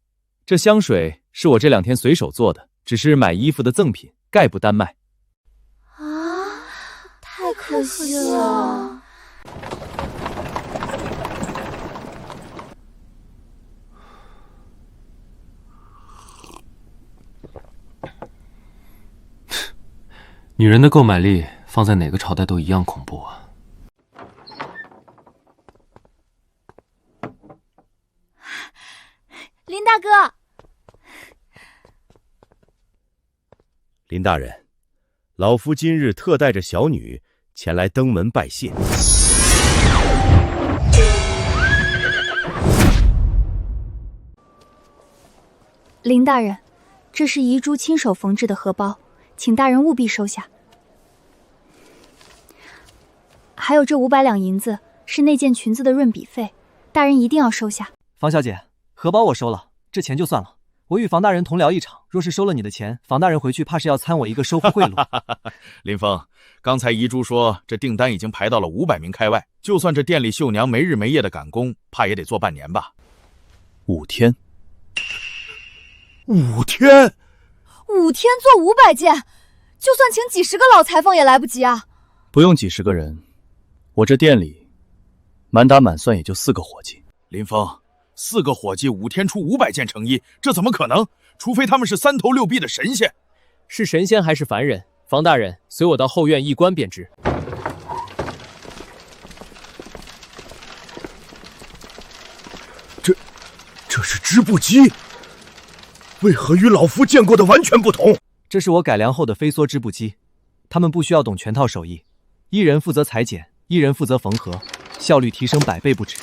这香水是我这2天随手做的，只是买衣服的赠品，概不单卖。太可惜了。女人的购买力放在哪个朝代都一样恐怖啊！林大哥，林大人，老夫今日特带着小女前来登门拜谢。林大人，这是遗珠亲手缝制的荷包，请大人务必收下。还有这500两银子是那件裙子的润笔费，大人一定要收下。房小姐，荷包我收了，这钱就算了。我与房大人同聊一场，若是收了你的钱，房大人回去怕是要参我一个收付贿赂。林峰，刚才遗珠说这订单已经排到了500名开外，就算这店里绣娘没日没夜的赶工，怕也得做半年吧。5天？5天做500件，就算请几10个老裁缝也来不及啊！不用几10个人，我这店里满打满算也就4个伙计。林峰，4个伙计5天出500件成衣，这怎么可能？除非他们是3头6臂的神仙。是神仙还是凡人？房大人，随我到后院一观便知。这是织布机，为何与老夫见过的完全不同？这是我改良后的飞梭织布机，他们不需要懂全套手艺，一人负责裁剪，一人负责缝合，效率提升100倍不止。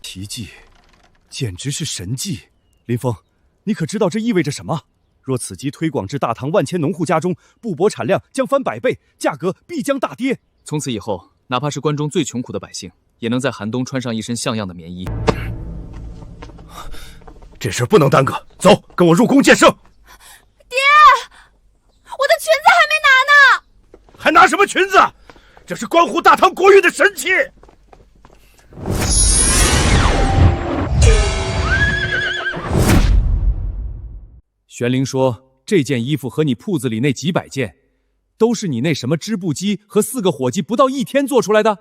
奇迹，简直是神迹！林峰，你可知道这意味着什么？若此机推广至大唐万千农户家中，布帛产量将翻100倍，价格必将大跌。从此以后，哪怕是关中最穷苦的百姓，也能在寒冬穿上一身像样的棉衣。这事不能耽搁，走，跟我入宫见圣。爹，我的裙子还没拿呢。还拿什么裙子？这是关乎大唐国运的神器。玄灵说，这件衣服和你铺子里那几百件，都是你那什么织布机和4个伙计不到1天做出来的。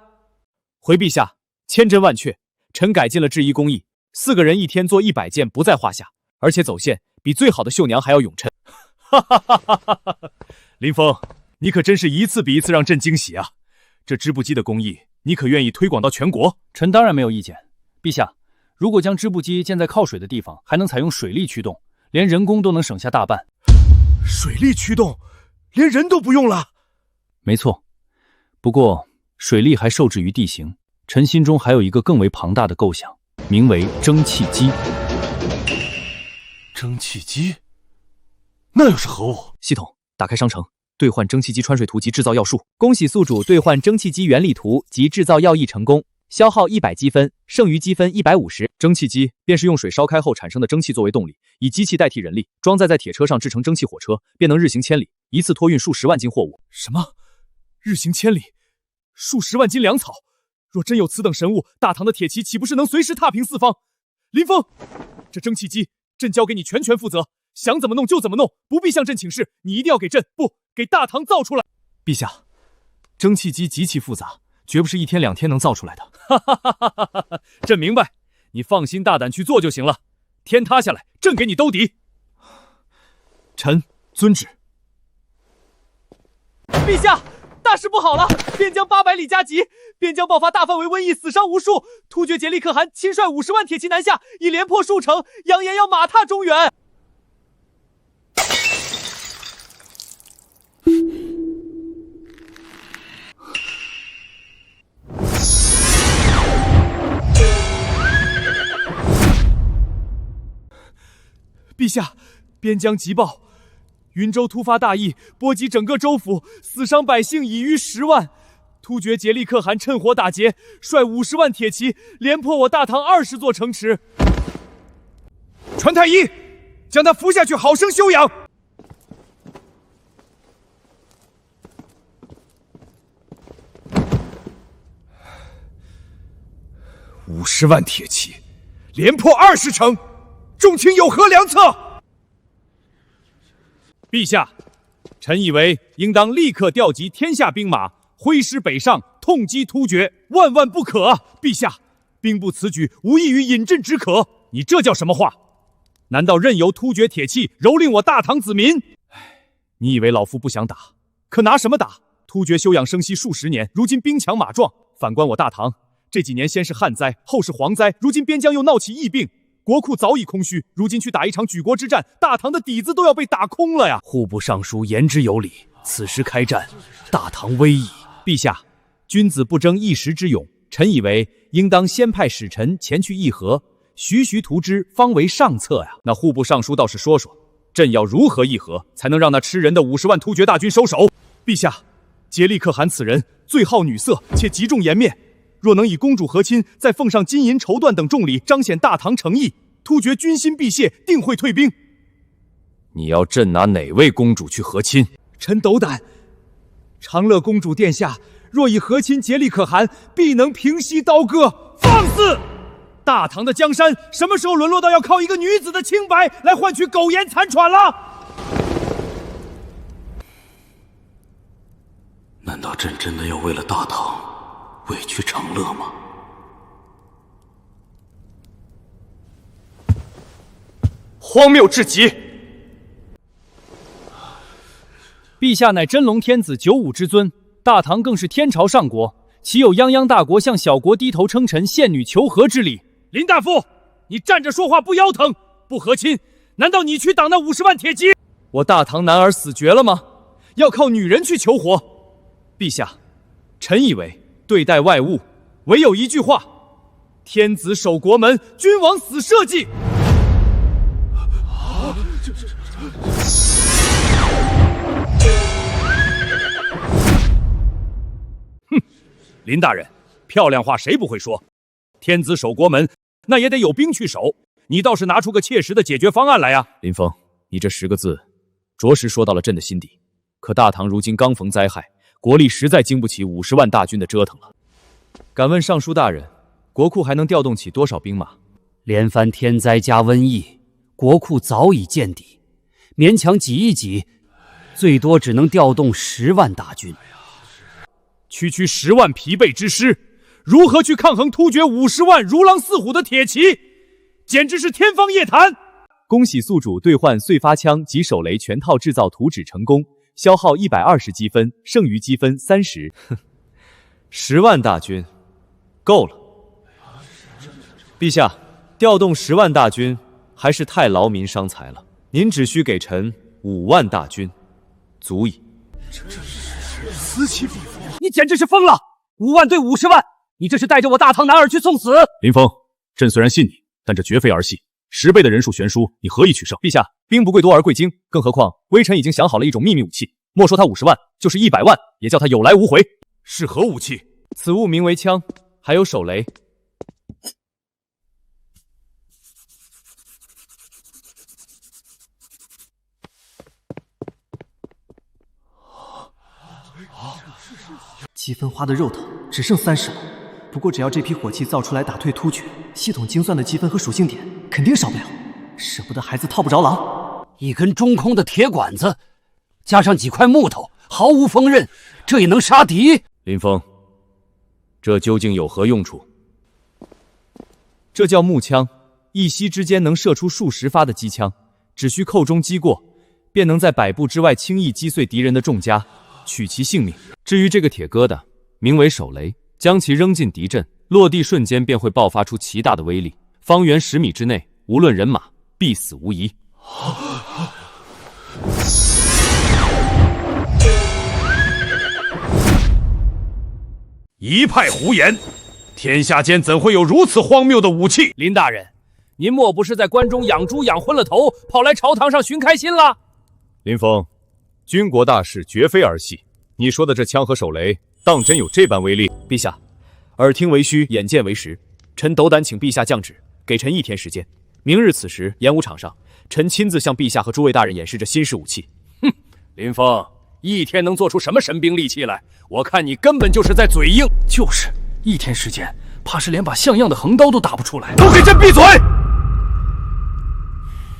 回陛下，千真万确，臣改进了制衣工艺，4个人1天做100件不在话下，而且走线比最好的绣娘还要永琛。哈哈哈哈哈哈！林峰，你可真是一次比一次让朕惊喜啊！这织布机的工艺，你可愿意推广到全国？臣当然没有意见。陛下，如果将织布机建在靠水的地方，还能采用水力驱动，连人工都能省下大半。水力驱动，连人都不用了。没错，不过水力还受制于地形。臣心中还有一个更为庞大的构想，名为蒸汽机。蒸汽机？那又是何物？系统打开商城，兑换蒸汽机穿水图及制造要素。恭喜宿主兑换蒸汽机原理图及制造要义成功，消耗100积分，剩余积分150。蒸汽机便是用水烧开后产生的蒸汽作为动力，以机器代替人力，装载在铁车上制成蒸汽火车，便能日行千里，一次托运数10万斤货物。什么？日行千里，数10万斤粮草？若真有此等神物，大唐的铁骑岂不是能随时踏平四方？林峰，这蒸汽机朕交给你全权负责，想怎么弄就怎么弄，不必向朕请示，你一定要给朕，不给大唐造出来。陛下，蒸汽机极其复杂，绝不是1天2天能造出来的。哈哈哈哈哈！朕明白，你放心大胆去做就行了。天塌下来，朕给你兜底。臣遵旨。陛下，大事不好了！边疆800里加急，边疆爆发大范围瘟疫，死伤无数。突厥杰利可汗亲率50万铁骑南下，已连破数城，扬言要马踏中原。陛下，边疆急报，云州突发大疫，波及整个州府，死伤百姓已逾10万。突厥杰利可汗趁火打劫，率50万铁骑，连破我大唐20座城池。传太医，将他扶下去，好生休养。50万铁骑，连破20城。众卿有何良策？陛下，臣以为应当立刻调集天下兵马，挥师北上，痛击突厥，万万不可啊！陛下，兵不此举，无异于饮鸩止渴。你这叫什么话？难道任由突厥铁骑蹂躏我大唐子民？你以为老夫不想打？可拿什么打？突厥休养生息数十年，如今兵强马壮。反观我大唐，这几年先是旱灾，后是蝗灾，如今边疆又闹起疫病。国库早已空虚，如今去打一场举国之战，大唐的底子都要被打空了呀！户部尚书言之有理，此时开战，大唐危矣。陛下，君子不争一时之勇，臣以为应当先派使臣前去议和，徐徐图之，方为上策呀。那户部尚书倒是说说，朕要如何议和，才能让那吃人的50万突厥大军收手？陛下，杰利可汗此人最好女色，且极重颜面。若能以公主和亲，再奉上金银绸缎等重礼，彰显大唐诚意，突厥军心必泄，定会退兵。你要朕拿哪位公主去和亲？臣斗胆。长乐公主殿下若以和亲杰利可汗，必能平息刀割。放肆！大唐的江山什么时候沦落到要靠一个女子的清白来换取苟延残喘了？难道朕真的要为了大唐委屈长乐吗？荒谬至极！陛下乃真龙天子95之尊，大唐更是天朝上国，岂有泱泱大国向小国低头称臣、献女求和之理？林大夫，你站着说话不腰疼？不和亲，难道你去挡那50万铁骑？我大唐男儿死绝了吗？要靠女人去求活？陛下，臣以为对待外物，唯有一句话：天子守国门，君王死社稷。哼，林大人，漂亮话谁不会说？天子守国门，那也得有兵去守。你倒是拿出个切实的解决方案来呀！林峰，你这10个字，着实说到了朕的心底。可大唐如今刚逢灾害，国力实在经不起50万大军的折腾了。敢问尚书大人，国库还能调动起多少兵马？连番天灾加瘟疫，国库早已见底，勉强挤一挤，最多只能调动10万大军。区10万疲惫之师，如何去抗衡突厥50万如狼似虎的铁骑？简直是天方夜谭！恭喜宿主兑换碎发枪及手雷全套制造图纸成功，消耗120积分，剩余积分30。10万大军，够了。陛下，调动10万大军还是太劳民伤财了。您只需给臣5万大军，足矣。此起彼伏，你简直是疯了！5万对50万，你这是带着我大唐男儿去送死！林峰，朕虽然信你，但这绝非儿戏。10倍的人数悬殊，你何以取胜？陛下，兵不贵多而贵精，更何况微臣已经想好了一种秘密武器，莫说他50万，就是100万，也叫他有来无回。是何武器？此物名为枪，还有手雷。积分花的肉头只剩30了，不过只要这批火器造出来打退突厥，系统精算的积分和属性点肯定少不了。舍不得孩子套不着狼，一根中空的铁管子，加上几块木头，毫无锋刃，这也能杀敌？林峰，这究竟有何用处？这叫木枪，一息之间能射出数十发的机枪，只需扣中击过，便能在100步之外轻易击碎敌人的重甲，取其性命。至于这个铁疙瘩，名为手雷，将其扔进敌阵，落地瞬间便会爆发出极大的威力，方圆10米之内，无论人马，必死无疑。一派胡言！天下间怎会有如此荒谬的武器？林大人，您莫不是在关中养猪养昏了头，跑来朝堂上寻开心了？林峰，军国大事绝非儿戏。你说的这枪和手雷，当真有这般威力？陛下，耳听为虚，眼见为实。臣斗胆请陛下降旨，给臣1天时间。明日此时，演武场上，臣亲自向陛下和诸位大人演示这新式武器。哼，林峰，1天能做出什么神兵利器来？我看你根本就是在嘴硬。就是1天时间，怕是连把像样的横刀都打不出来。都给朕闭嘴！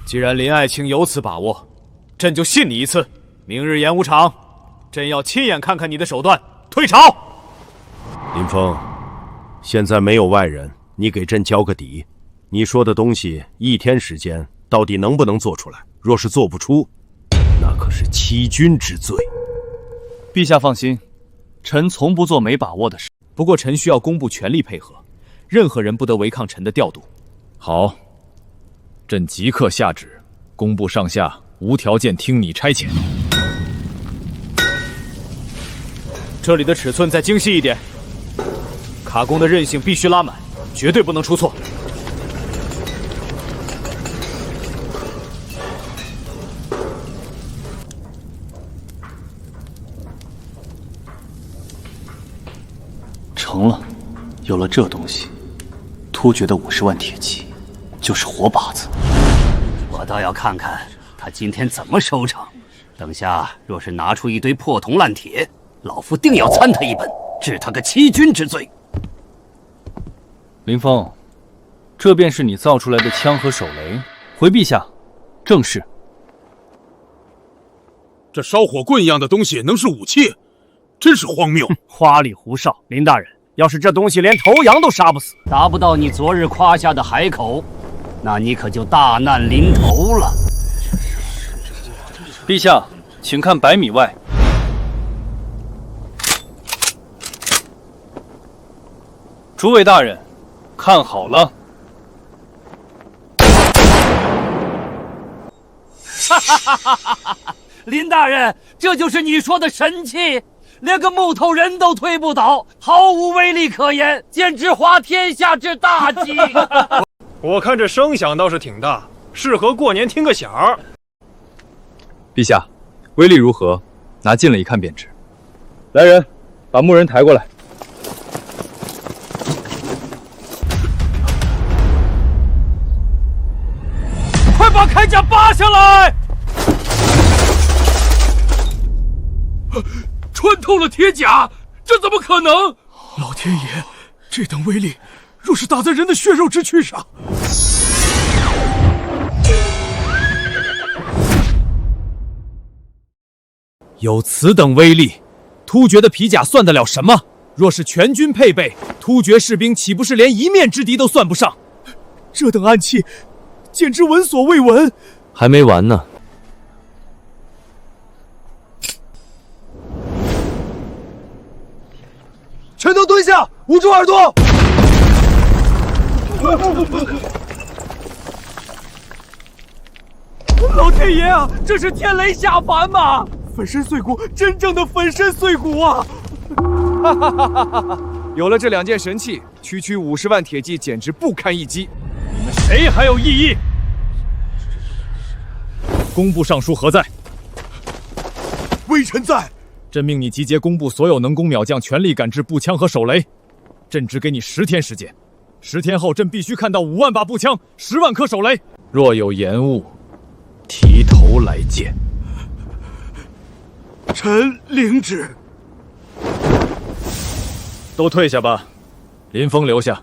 既然林爱卿有此把握，朕就信你一次。明日演武场，朕要亲眼看看你的手段。退朝。林峰，现在没有外人，你给朕交个底。你说的东西1天时间到底能不能做出来？若是做不出，那可是欺君之罪。陛下放心，臣从不做没把握的事。不过臣需要工部全力配合，任何人不得违抗臣的调度。好，朕即刻下旨，工部上下无条件听你差遣。这里的尺寸再精细一点，卡弓的韧性必须拉满，绝对不能出错。成了，有了这东西，突厥的50万铁骑就是活靶子。我倒要看看他今天怎么收场。等下若是拿出一堆破铜烂铁，老夫定要参他一本，治他个欺君之罪。林峰，这便是你造出来的枪和手雷。回陛下，正是。这烧火棍一样的东西能是武器？真是荒谬！花里胡哨，林大人，要是这东西连头羊都杀不死，达不到你昨日夸下的海口，那你可就大难临头了。陛下，请看100米外。诸位大人，看好了！林大人，这就是你说的神器，连个木头人都推不倒，毫无威力可言，简直滑天下之大稽。我看这声响倒是挺大，适合过年听个响儿。陛下，威力如何？拿近了一看便知。来人，把牧人抬过来。快把铠甲扒下来！穿透了铁甲，这怎么可能？老天爷，这等威力，若是打在人的血肉之躯上，有此等威力，突厥的皮甲算得了什么？若是全军配备，突厥士兵岂不是连一面之敌都算不上？这等暗器，简直闻所未闻。还没完呢。全都蹲下，捂住耳朵。老天爷啊，这是天雷下凡吗？粉身碎骨，真正的粉身碎骨啊！哈哈哈哈哈！有了这2件神器，区区50万铁骑简直不堪一击。你们谁还有异议？工部尚书何在？微臣在。朕命你集结工部所有能工秒将，全力赶制步枪和手雷。朕只给你10天时间，10天后朕必须看到5万把步枪，10万颗手雷。若有延误，提头来见。臣领旨。都退下吧，林峰留下。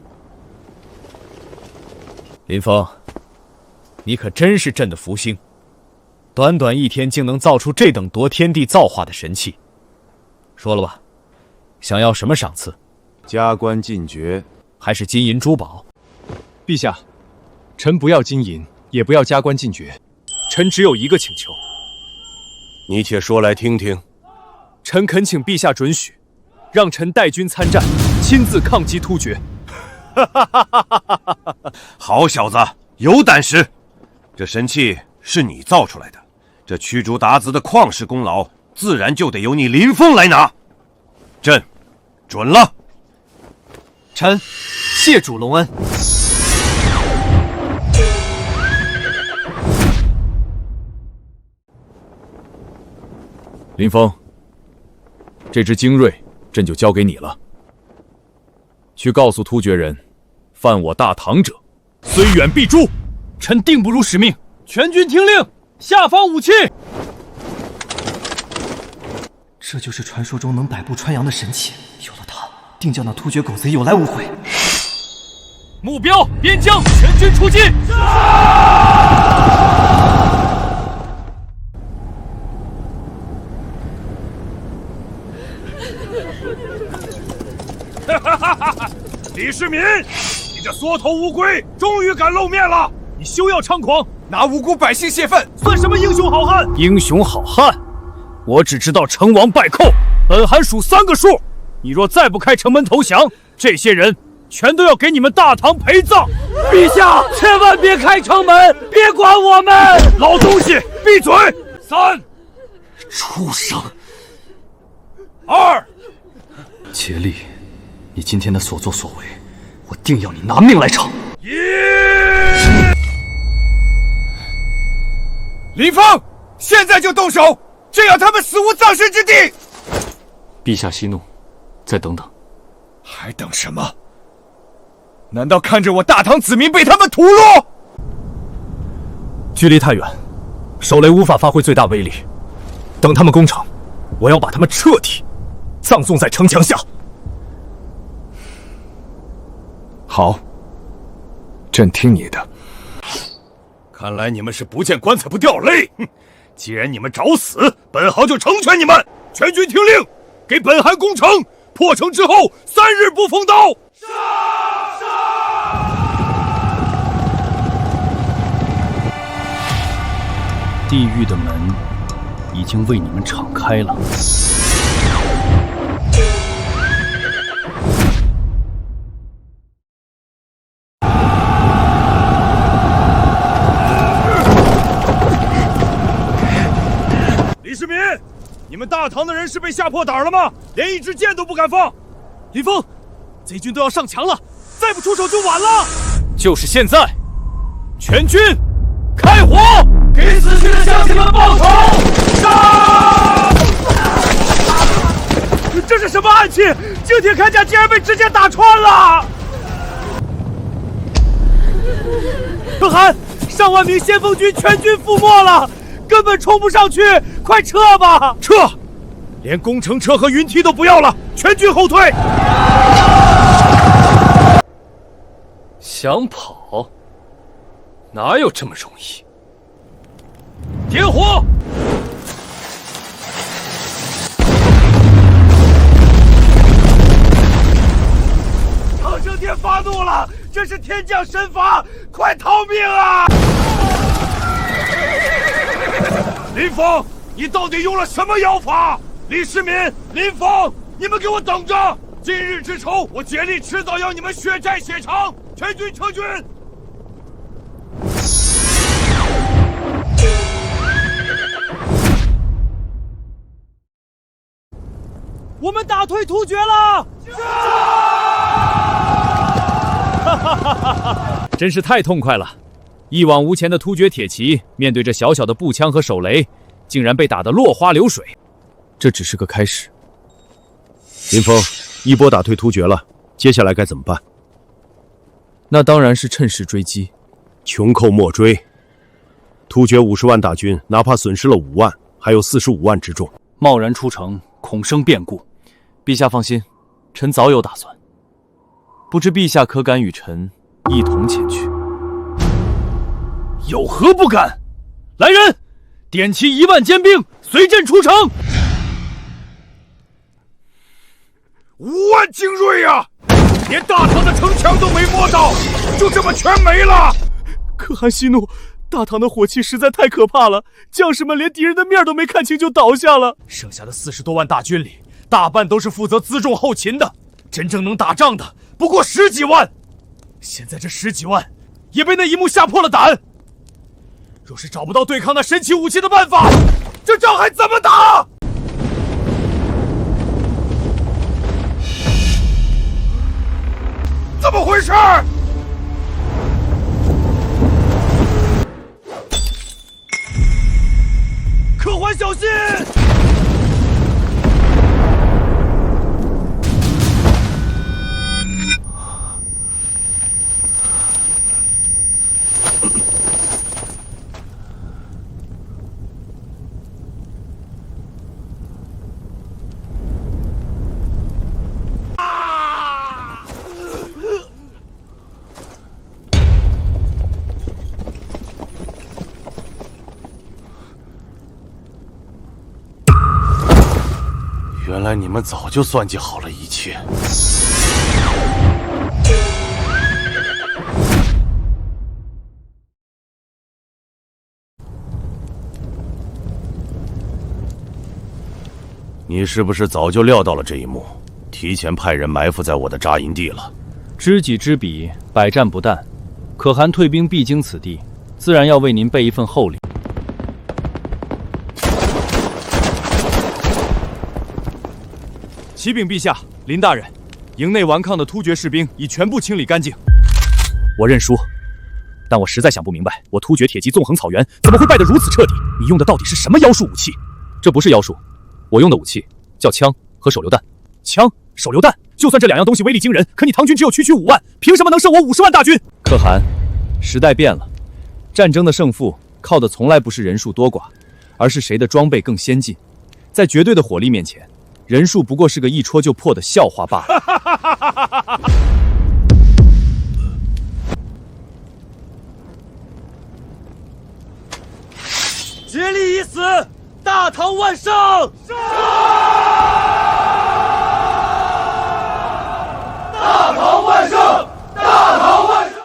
林峰，你可真是朕的福星，短短1天竟能造出这等夺天地造化的神器。说了吧，想要什么赏赐？加官进爵，还是金银珠宝？陛下，臣不要金银，也不要加官进爵，臣只有一个请求。你且说来听听。臣恳请陛下准许，让臣带军参战，亲自抗击突厥。好小子，有胆识！这神器是你造出来的，这驱逐鞑子的旷世功劳，自然就得由你林峰来拿。朕准了。臣谢主隆恩。林峰，这支精锐，朕就交给你了。去告诉突厥人，犯我大唐者，虽远必诛。臣定不辱使命，全军听令，下放武器。这就是传说中能百步穿杨的神器，有了它，定叫那突厥狗贼有来无回。目标边疆，全军出击！李世民，你这缩头乌龟终于敢露面了！你休要猖狂，拿无辜百姓泄愤，算什么英雄好汉？英雄好汉，我只知道成王败寇，本函数3个数。你若再不开城门投降，这些人全都要给你们大唐陪葬。陛下，千万别开城门，别管我们！老东西，闭嘴！3，畜生！2，竭力，你今天的所作所为，我定要你拿命来偿！林峰，现在就动手，这样他们死无葬身之地！陛下息怒，再等等。还等什么？难道看着我大唐子民被他们屠戮？距离太远，手雷无法发挥最大威力。等他们攻城，我要把他们彻底葬送在城墙下。好，朕听你的。看来你们是不见棺材不掉泪。既然你们找死，本行就成全你们。全军听令，给本行攻城。破城之后3日不封刀。地狱的门已经为你们敞开了。李世民，你们大唐的人是被吓破胆了吗？连一支箭都不敢放。林峰，贼军都要上墙了，再不出手就晚了。就是现在，全军开火，给死去的乡亲们报仇！杀！这是什么暗器？惊铁铠甲竟然被直接打穿了！可汗，上万名先锋军全军覆没了，根本冲不上去，快撤吧！撤！连工程车和云梯都不要了，全军后退！想跑？哪有这么容易？点火！唐升天发怒了，这是天降神罚，快逃命啊！林峰，你到底用了什么妖法？李世民、林峰，你们给我等着！今日之仇，我竭力迟早要你们血债血偿！全军撤军！我们打退突厥了！真是太痛快了！一往无前的突厥铁骑，面对这小小的步枪和手雷，竟然被打得落花流水。这只是个开始。林峰，一波打退突厥了，接下来该怎么办？那当然是趁势追击，穷寇莫追。突厥50万大军，哪怕损失了5万，还有45万之众，贸然出城，恐生变故。陛下放心，臣早有打算。不知陛下可敢与臣一同前去？有何不敢？来人，点齐1万坚兵，随朕出城！5万精锐呀！连大唐的城墙都没摸到，就这么全没了！可汗息怒，大唐的火气实在太可怕了，将士们连敌人的面都没看清就倒下了。剩下的40多万大军里，大半都是负责辎重后勤的，真正能打仗的不过10几万。现在这10几万也被那一幕吓破了胆。若是找不到对抗那神奇武器的办法，这仗还怎么打？怎么回事？可汗小心！原来你们早就算计好了一切。你是不是早就料到了这一幕，提前派人埋伏在我的扎营地了？知己知彼，百战不殆。可汗退兵必经此地，自然要为您备一份厚礼。启禀陛下，林大人，营内顽抗的突厥士兵已全部清理干净。我认输，但我实在想不明白，我突厥铁骑纵横草原怎么会败得如此彻底？你用的到底是什么妖术武器？这不是妖术，我用的武器叫枪和手榴弹。枪、手榴弹，就算这2样东西威力惊人，可你唐军只有区5万，凭什么能胜我50万大军？可汗，时代变了，战争的胜负靠的从来不是人数多寡，而是谁的装备更先进。在绝对的火力面前，人数不过是个一戳就破的笑话罢了。竭力以死，大唐万胜！大唐万胜！大唐万胜！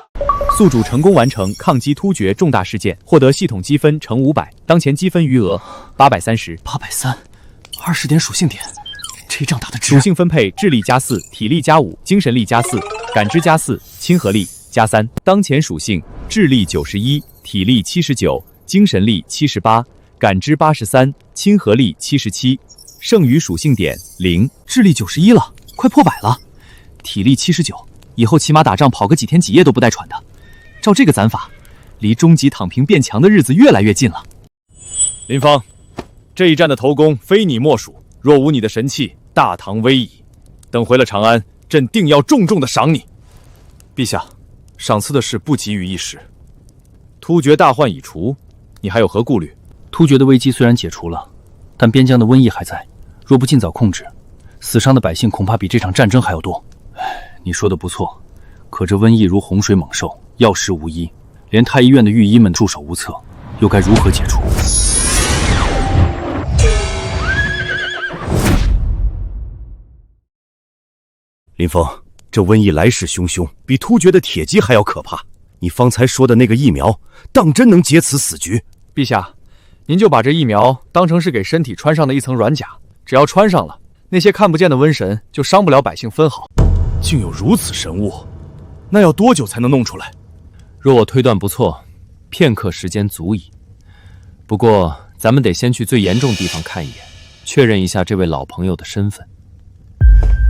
宿主成功完成抗击突厥重大事件，获得系统积分乘500，当前积分余额830。830，20点属性点。这仗打得值。属性分配：智力+4，体力+5，精神力+4，感知+4，亲和力+3。当前属性：智力91，体力79，精神力78，感知83，亲和力77。剩余属性点0。智力91了，快破100了。体力79，以后起码打仗跑个几天几夜都不带喘的。照这个攒法，离终极躺平变强的日子越来越近了。林芳，这一战的头功非你莫属，若无你的神器，大唐危矣。等回了长安，朕定要重重的赏你。陛下，赏赐的事不急于一时。突厥大患已除，你还有何顾虑？突厥的危机虽然解除了，但边疆的瘟疫还在，若不尽早控制，死伤的百姓恐怕比这场战争还要多。你说的不错，可这瘟疫如洪水猛兽，药石无医，连太医院的御医们束手无策，又该如何解除？林峰，这瘟疫来势汹汹，比突厥的铁骑还要可怕。你方才说的那个疫苗，当真能解此死局？陛下，您就把这疫苗当成是给身体穿上的一层软甲，只要穿上了，那些看不见的瘟神就伤不了百姓分毫。竟有如此神物，那要多久才能弄出来？若我推断不错，片刻时间足矣。不过咱们得先去最严重地方看一眼，确认一下这位老朋友的身份。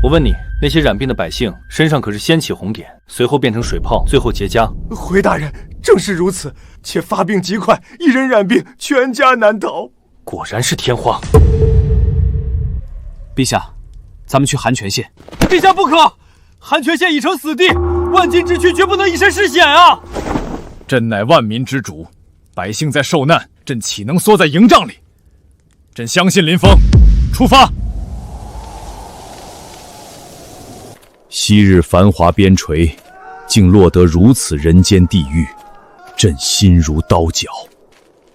我问你，那些染病的百姓身上可是先起红点，随后变成水泡，最后结痂？回大人，正是如此，且发病极快，一人染病，全家难逃。果然是天荒。陛下，咱们去韩泉县。陛下不可！韩泉县已成死地，万金之躯绝不能以身试险啊！朕乃万民之主，百姓在受难，朕岂能缩在营帐里？朕相信林峰，出发！昔日繁华边陲，竟落得如此人间地狱，朕心如刀绞。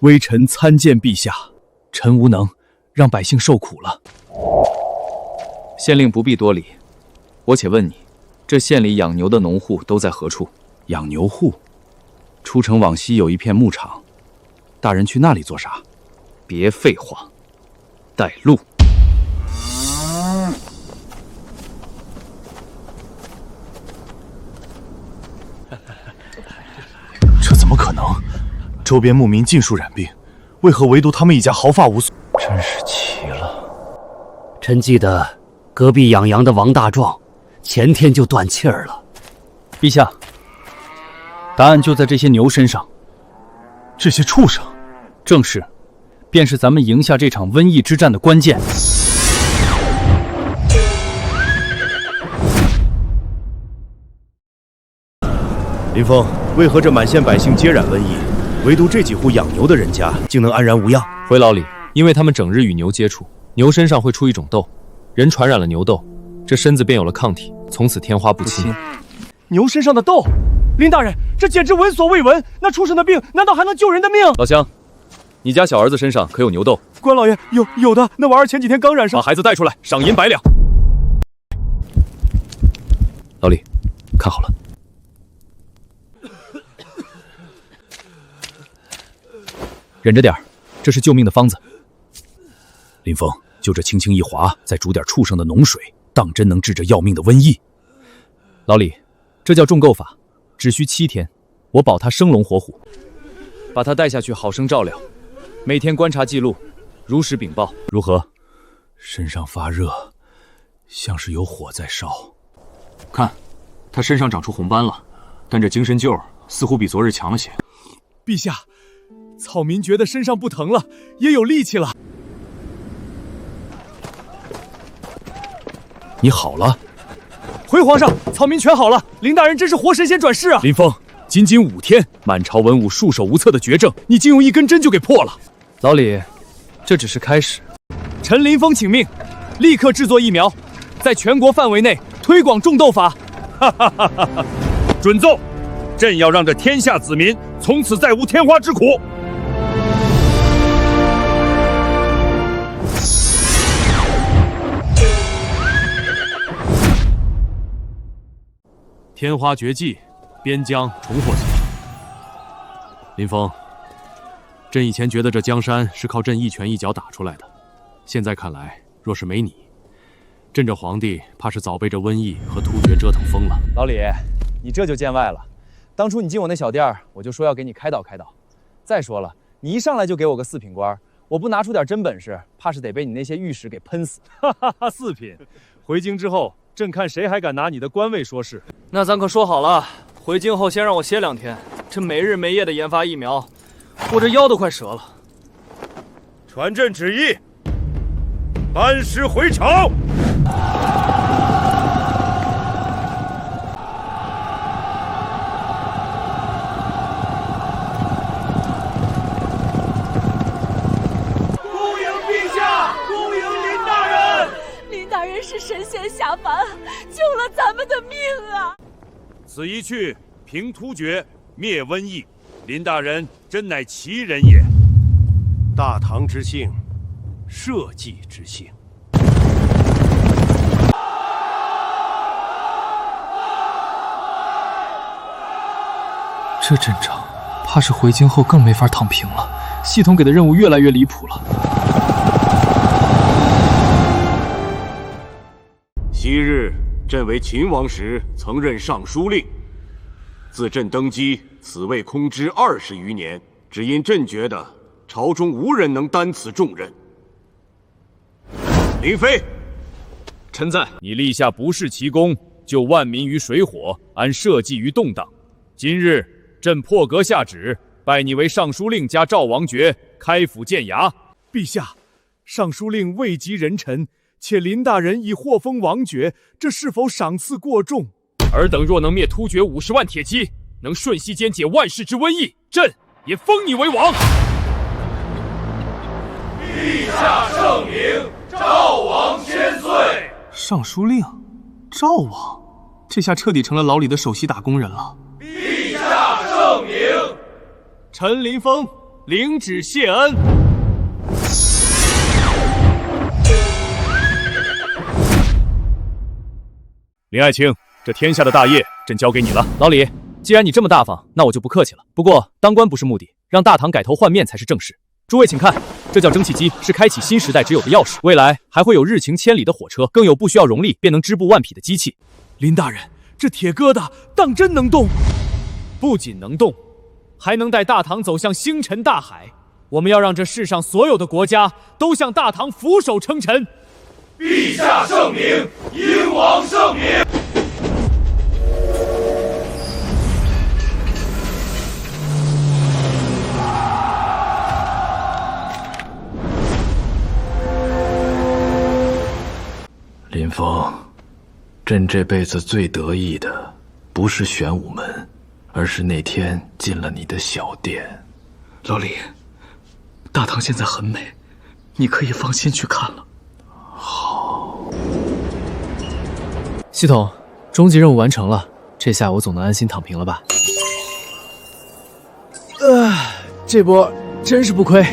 微臣参见陛下，臣无能，让百姓受苦了。县令不必多礼，我且问你，这县里养牛的农户都在何处？养牛户，出城往西有一片牧场，大人去那里做啥？别废话，带路。这怎么可能？周边牧民尽数染病，为何唯独他们一家毫发无损？真是奇了。臣记得隔壁养羊的王大壮，前天就断气儿了。陛下，答案就在这些牛身上。这些畜生，正是，便是咱们赢下这场瘟疫之战的关键。林峰，为何这满县百姓皆染瘟疫，唯独这几户养牛的人家竟能安然无恙？回老李，因为他们整日与牛接触，牛身上会出一种痘，人传染了牛痘，这身子便有了抗体，从此天花不侵。牛身上的痘，林大人，这简直闻所未闻！那畜生的病，难道还能救人的命？老乡，你家小儿子身上可有牛痘？关老爷，有的，那娃儿前几天刚染上。把孩子带出来，赏银100两。老李，看好了。忍着点儿，这是救命的方子。林峰，就这轻轻一划，再煮点畜生的脓水，当真能治这要命的瘟疫？老李，这叫种垢法，只需7天，我保他生龙活虎。把他带下去，好生照料，每天观察记录，如实禀报。如何？身上发热，像是有火在烧。看，他身上长出红斑了，但这精神劲儿似乎比昨日强了些。陛下，草民觉得身上不疼了，也有力气了。你好了？回皇上，草民全好了。林大人真是活神仙转世啊！林峰，仅5天，满朝文武束手无策的绝症，你竟用一根针就给破了。老李，这只是开始。臣林峰请命，立刻制作疫苗，在全国范围内推广种痘法。准奏，朕要让这天下子民从此再无天花之苦。天花绝迹，边疆重获新生。林峰，朕以前觉得这江山是靠朕一拳一脚打出来的，现在看来，若是没你，朕这皇帝怕是早被这瘟疫和突厥折腾疯了。老李，你这就见外了。当初你进我那小店儿，我就说要给你开导开导。再说了，你一上来就给我个4品官，我不拿出点真本事，怕是得被你那些御史给喷死。哈哈哈，4品，回京之后，朕看谁还敢拿你的官位说事。那咱可说好了，回京后先让我歇2天，这没日没夜的研发疫苗，我这腰都快折了。传朕旨意，班师回朝。是神仙下凡，救了咱们的命啊！此一去，平突厥，灭瘟疫，林大人真乃奇人也。大唐之幸，社稷之幸。这阵仗，怕是回京后更没法躺平了。系统给的任务越来越离谱了。昔日朕为秦王时，曾任尚书令。自朕登基，此位空知20余年，只因朕觉得朝中无人能担此重任。林飞，臣在。你立下不世奇功，救万民于水火，安社稷于动荡。今日朕破格下旨，拜你为尚书令加赵王爵，开府建衙。陛下，尚书令位极人臣，且林大人已获封王爵，这是否赏赐过重？尔等若能灭突厥50万铁骑，能瞬息间解万世之瘟疫，朕也封你为王。陛下圣明，赵王千岁。尚书令，赵王，这下彻底成了老李的首席打工人了。陛下圣明，臣林峰领旨谢恩。林爱卿，这天下的大业，朕交给你了。老李，既然你这么大方，那我就不客气了。不过当官不是目的，让大唐改头换面才是正事。诸位请看，这叫蒸汽机，是开启新时代只有的钥匙。未来还会有日行千里的火车，更有不需要容力便能织布万匹的机器。林大人，这铁疙瘩当真能动？不仅能动，还能带大唐走向星辰大海。我们要让这世上所有的国家都向大唐俯首称臣。陛下圣明，英王圣明。林峰，朕这辈子最得意的，不是玄武门，而是那天进了你的小殿。老李，大唐现在很美，你可以放心去看了。好。系统，终极任务完成了，这下我总能安心躺平了吧？这波真是不亏。